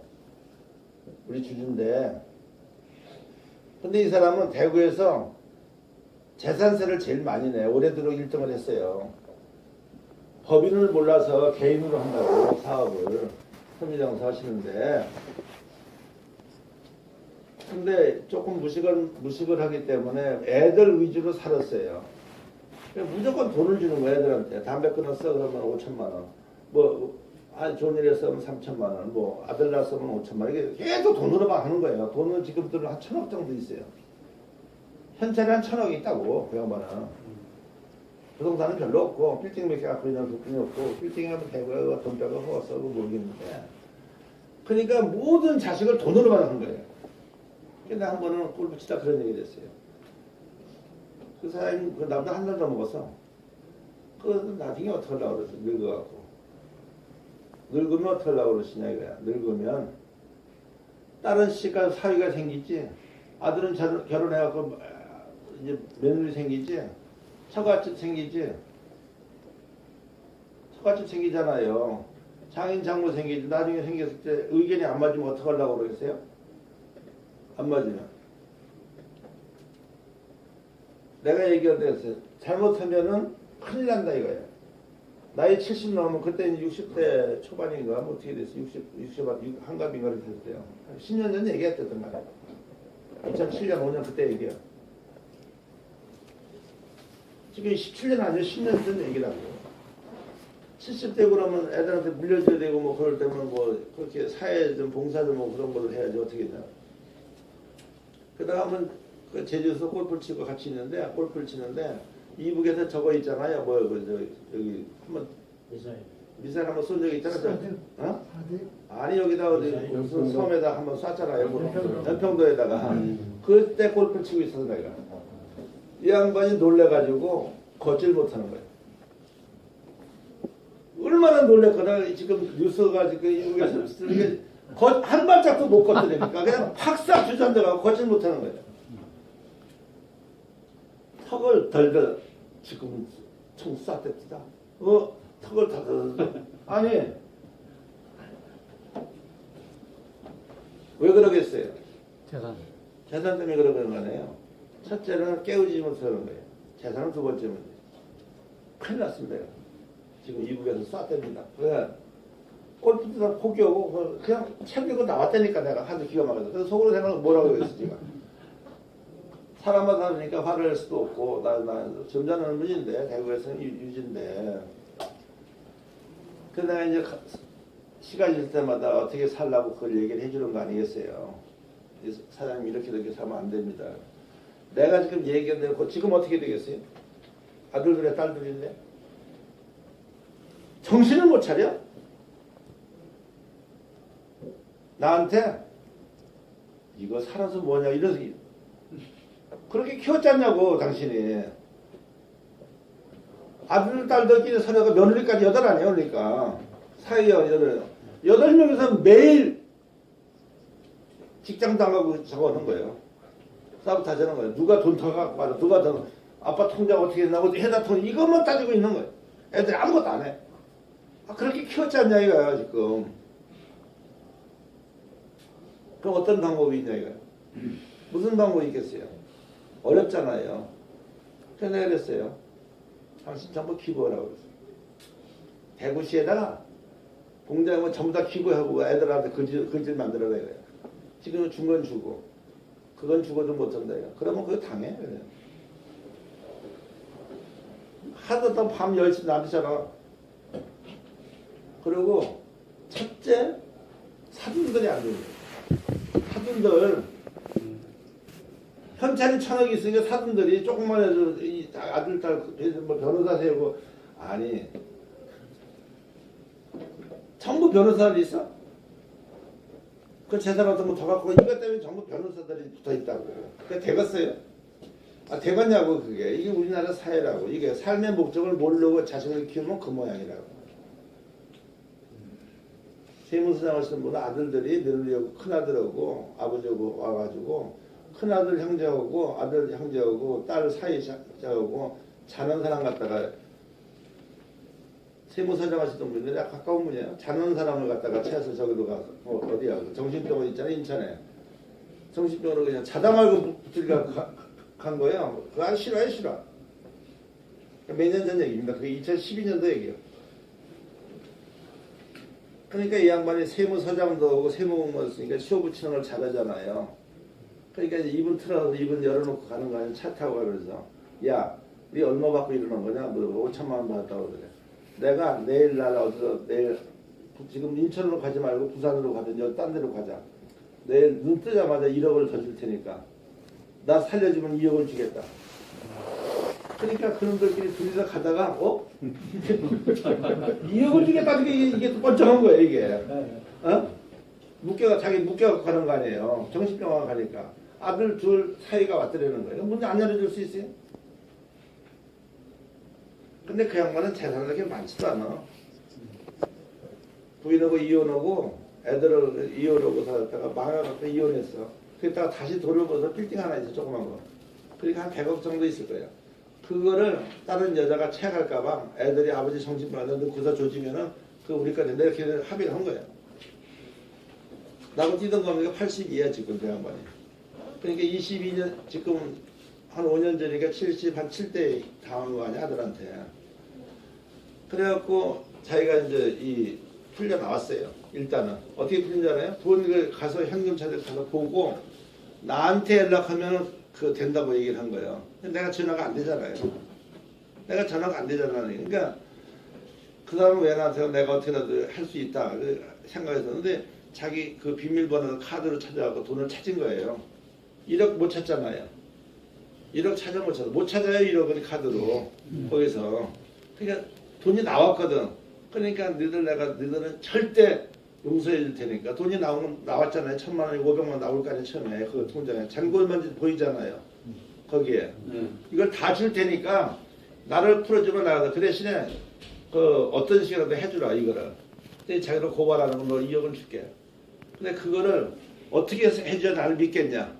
우리 주주인데 근데 이 사람은 대구에서 재산세를 제일 많이 내. 올해 들어 1등을 했어요. 법인을 몰라서 개인으로 한다고 사업을 선미장사 하시는데 근데 조금 무식을 하기 때문에 애들 위주로 살았어요. 무조건 돈을 주는 거야 애들한테. 담배 끊었어 그러면 5천만 원. 뭐 좋은 일 했으면 3천만 원. 뭐 아들 낳았으면 5천만 원. 이게 계속 돈으로만 하는 거예요. 돈은 지금들은 한 1,000억 정도 있어요. 현찰이 한 1,000억이 있다고 그 양반은. 부동산은 별로 없고 빌딩 몇 개 갖고 있는 부분이 없고 빌딩 하면 대구가 돈 빼고 허웠어 모르겠는데 그러니까 모든 자식을 돈으로만 하는 거예요. 근데 한 번은 골프 치다 그런 얘기를 했어요. 그 사람이 그 남자 한 달 더 먹었어. 그 나중에 어떻게 하려고 그랬어. 늙어갖고. 늙으면 어떻게 하려고 그러시냐 이거야. 늙으면 다른 씨가 사위가 생기지. 아들은 결혼해갖고 이제 며느리 생기지. 처갓집 생기지. 처갓집 생기잖아요. 장인 장모 생기지. 나중에 생겼을 때 의견이 안 맞으면 어떻게 하려고 그러겠어요? 안 맞으면. 내가 얘기할 때 했어요. 잘못하면은 큰일 난다 이거야. 나이 70 넘으면 그때는 60대 초반인가 뭐 어떻게 됐어. 60 한갑인가 그렇게 됐어요. 10년 전 얘기했던 말이야. 2007년 5년 그때 얘기야. 지금 17년 아니고 10년 전 얘기라고. 70대 그러면 애들한테 물려줘야 되고 뭐 그럴 때면 뭐 그렇게 사회 좀 봉사 좀 뭐 그런 거를 해야지 어떻게 되나. 그러다가 한번 그 제주에서 골프를 치고 같이 있는데 골프를 치는데 이북에서 저거 있잖아요. 뭐 여기 한번 미사일 한번 쏜 적이 있잖아요. 어? 아니 여기다 어디 무슨 섬에다 한번 쐈잖아요. 연평도에다가 그때 골프를 치고 있었어 내가. 이 양반이 놀래가지고 걷질 못하는 거예요. 얼마나 놀랬거나 지금 뉴스가 지금 이북에서 쓰는 게 한 발짝도 못 걷더라니까. 그냥 팍싹 주저앉아가고 걷질 못하는 거예요. 턱을 덜덜 지금 총 쐈댔다. 턱을 덜덜. 아니 왜 그러겠어요? 재산 때문에 그러는 거네요. 첫째는 깨우지 못하는 거예요. 재산은 두 번째 문제. 큰일 났습니다. 지금 이북에서 쐈답니다. 왜? 골프도 다 포기하고 그냥 챙기고 나왔다니까 내가 하도 기가 막혀서. 그래서 속으로 생각은 뭐라고 했어 지금. 사람마다 다르니까 화를 낼 수도 없고 나 점잖은 분인데 대구에서는 유지인데 그래서 내가 이제 시간 있을 때마다 어떻게 살라고 그걸 얘기를 해주는 거 아니겠어요. 사장님 이렇게 살면 안 됩니다. 내가 지금 얘기했는데 지금 어떻게 되겠어요? 아들들의 딸들인데 정신을 못 차려? 나한테 이거 살아서 뭐냐 이래서 그렇게 키웠잖냐고 당신이. 아들 딸들끼리 서로가 며느리까지 8 아니에요. 그러니까 사이가 8명이서 매일 직장 당하고 저거 하는 거예요. 싸우고 하는 거예요. 누가 돈 더 갖고 가라. 누가 더 아빠 통장 어떻게 했나고 해다 통 이것만 따지고 있는 거예요. 애들이 아무것도 안 해. 그렇게 키웠지 않냐 이거야 지금. 그럼 어떤 방법이 있냐 이거야. 무슨 방법이 있겠어요? 어렵잖아요. 그래서 내가 그랬어요. 당신 전부 기부하라고 그랬어요. 대구시에다가 공장은 전부 다 기부하고 애들한테 거짓 만들어라 이거야. 지금 준 건 주고 그건 주고도 못한다 이거. 그러면 그거 당해. 그래. 하도 또 밤 10시 나비잖아. 그리고 첫째 사돈들이 안 돼요. 사돈들 현찰이 1,000억 있으니까 사돈들이 조금만 해도 이 아들 딸 뭐 변호사 세우고 아니 전부 변호사들이 있어. 그 재산 같은 거 더 갖고 이것 때문에 전부 변호사들이 붙어 있다고. 그게 되겠어요? 아 되겠냐고 그게. 이게 우리나라 사회라고. 이게 삶의 목적을 모르고 자식을 키우면 그 모양이라고. 세무서장 하시는 분은 아들들이 며느리하고 큰아들하고 아버지하고 와가지고 큰아들 형제하고 아들 형제하고 딸 사이자하고 자는 사람 갖다가 세무서장 하시던 분인데 가까운 분이에요. 자는 사람을 갖다가 채워서 저기로 가서 어디야 정신병원 있잖아요 인천에. 정신병원으로 그냥 자다 말고 붙으니까 간 거예요. 그거 싫어해 싫어. 몇 년 전 얘기입니다. 그게 2012년도 얘기예요. 그러니까 이 양반이 세무서장도 하고 세무공무원 쓰니까 시호 붙이는 걸 잘하잖아요. 그러니까 이제 이분 틀어서 이분 열어놓고 가는 거 아니야. 차 타고 가면서 야, 네 얼마 받고 이러는 거냐? 물어보고 5천만 원 받았다고 그래. 내가 내일 날 어디서 내일 지금 인천으로 가지 말고 부산으로 가든지 딴 데로 가자. 내일 눈 뜨자마자 1억을 더 줄 테니까 나 살려주면 2억을 주겠다. 그러니까 그놈들끼리 둘이서 가다가 2억을 주겠다. 이게 또 뻔쩍한 거예요 이게. 자기 묶여갖고 가는 거 아니에요. 정신병원 가니까 아들 둘 사이가 왔더라는 거예요. 문 안 열어줄 수 있어요? 근데 그 양반은 재산이 그렇게 많지도 않아. 부인하고 이혼하고 애들을 이혼하고 살았다가 망해갖고 이혼했어. 그랬다가 다시 돈을 벌어서 빌딩 하나 있어 조그만 거. 그러니까 한 100억 정도 있을 거예요. 그거를 다른 여자가 채갈까봐 애들이 아버지 정신병원에 넣고서 조지면은 그 우리 거에 이렇게 합의를 한 거예요. 나하고 뛰던 겁니까 82야 지금 그 양반이. 그러니까 22년 지금 한 5년 전이니까 70 한 7대 당한 거 아니야 아들한테. 그래갖고 자기가 이제 이 풀려 나왔어요. 일단은 어떻게 풀린잖아요. 돈을 가서 현금차를 가서 보고 나한테 연락하면 그 된다고 얘기를 한 거예요. 근데 내가 전화가 안 되잖아요. 내가 전화가 안 되잖아요. 그러니까 그 사람은 왜 나한테 내가 어떻게라도 할 수 있다 생각했었는데 자기 그 비밀번호 카드로 찾아가고 돈을 찾은 거예요. 1억 못 찾잖아요. 1억 찾아 못 찾아. 못 찾아요 1억은 카드로. 거기서. 그러니까 돈이 나왔거든. 그러니까 너희들은 절대 용서해 줄 테니까 돈이 나왔잖아요. 1,000만 원이 500만 원 나올 거 아니에요. 처음에 그 통장에 잔고만 보이잖아요. 거기에 이걸 다 줄 테니까 나를 풀어주면 나가서 그 대신에 그 어떤 식이라도 해주라 이거를. 근데 자기를 고발하는 건 너 2억을 줄게. 근데 그거를 어떻게 해줘야 나를 믿겠냐.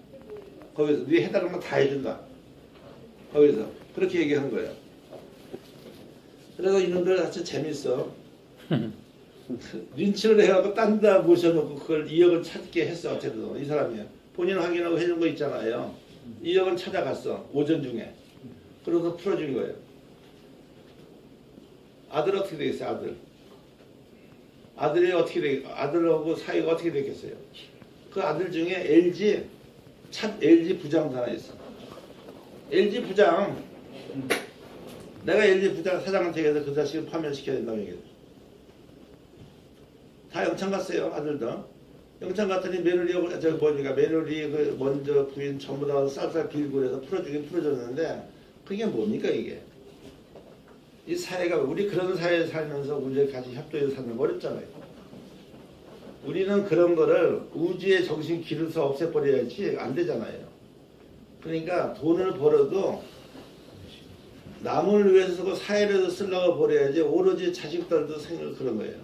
거기서 네 해달라는 거 다 해준다. 거기서 그렇게 얘기한 거예요. 그래서 이놈들 아주 재밌어. 린치를 해갖고 딴 데 모셔놓고 그걸 2억을 찾게 했어. 어쨌든 이 사람이 본인 확인하고 해준 거 있잖아요. 2억을 찾아갔어. 오전 중에. 그래서 풀어준 거예요. 아들 어떻게 되겠어요? 아들이 어떻게 되겠 아들하고 사이가 어떻게 되겠어요? 그 아들 중에 LG 부장도 하나 있어. LG 부장. 내가 LG 부장 사장한테 해서 그 자식을 파면시켜야 된다고 얘기해. 다 영창 갔어요, 아들도. 영창 갔더니 며느리하고, 저기 보니까 며느리, 그 먼저 부인 전부 다 쌀쌀 빌고 그래서 풀어주긴 풀어줬는데, 그게 뭡니까, 이게? 이 사회가, 우리 그런 사회에 살면서 우리가 같이 협조해서 살면 어렵잖아요. 우리는 그런 거를 우주의 정신 기르서 없애버려야지 안 되잖아요. 그러니까 돈을 벌어도 남을 위해서 쓰고 사회를 위해서 쓰려고 버려야지 오로지 자식들도 생각 그런 거예요.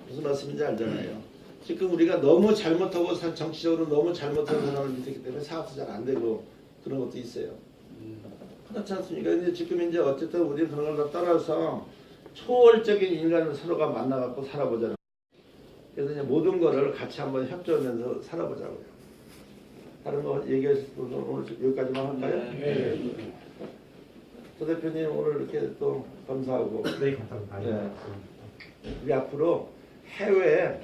무슨 말씀인지 알잖아요. 지금 우리가 너무 잘못하고 정치적으로 너무 잘못한 사람을 믿기 때문에 사업도 잘 안 되고 그런 것도 있어요. 그렇지 않습니까? 근데 지금 이제 어쨌든 우리는 그런 걸 다 따라서 초월적인 인간을 서로가 만나갖고 살아보자는. 그래서 이제 모든 거를 같이 한번 협조하면서 살아보자고요. 다른 거 얘기하실 분은 오늘 여기까지만 할까요? 네. 조 대표님 오늘 이렇게 또 감사하고 네, 감사합니다. 네. 우리 앞으로 해외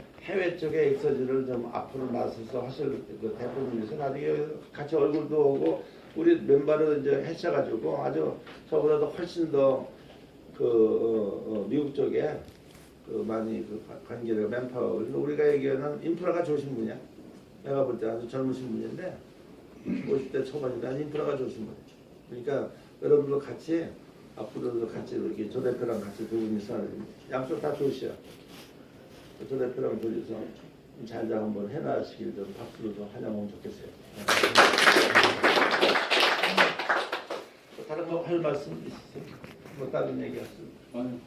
쪽에 엑서지를 좀 앞으로 나서서 하실 그 대표님께서 나중에 같이 얼굴도 오고 우리 멤버를 이제 하셔가지고 아주 저보다도 훨씬 더 미국 쪽에 그 많이 그 관계를 맨파워 우리가 얘기하는 인프라가 좋으신 분이야. 내가 볼 때 아주 젊으신 분인데 50대 초반이다 인프라가 좋으신 분. 그러니까 여러분도 같이 앞으로도 같이 이렇게 조 대표랑 같이 두 분이서 양쪽 다 좋으시오. 조 대표랑 둘이서 잘 한번 해나시길 좀 박수로 좀 환영하면 좋겠어요. 다른 거 할 말씀 있으세요? 뭐 다른 얘기 하세요?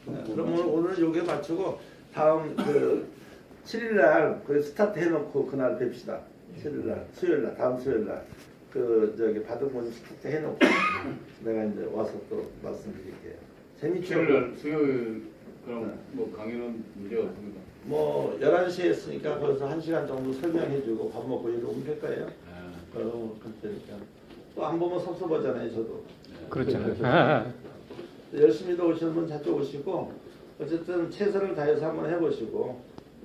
네, 그럼 오늘 요게 맞추고 다음 그 7일날 그 스타트 해놓고 그날 뵙시다. 7일날 수요일날 다음 수요일날 그 저기 받은 분 스타트 해놓고 내가 이제 와서 또 말씀드릴게요. 재밌죠? 수요일 그럼 뭐 강의는 문제 없습니다. 뭐 11시에 했으니까 거기서 1시간 정도 설명해주고 밥 먹고 이러고 오면 될 거예요. 그러면 그때니까 또 안 보면 섭섭하잖아요, 저도. 그렇죠. 열심히도 오시는 분 자주 오시고 어쨌든 최선을 다해서 한번 해보시고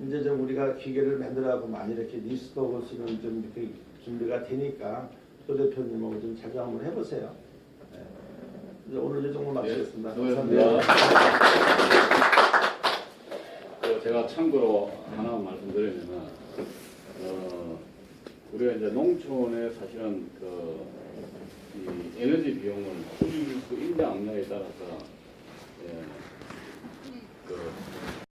이제 좀 우리가 기계를 만들어가고 많이 이렇게 리스트 오시는 좀 이렇게 준비가 되니까 조 대표님하고 좀 자주 한번 해보세요. 네. 이제 오늘 이 정도 마치겠습니다. 수고하셨습니다. 제가 참고로 하나 말씀드리면은 우리가 이제 농촌에 사실은 이 에너지 비용을 그 인자 악량에 따라서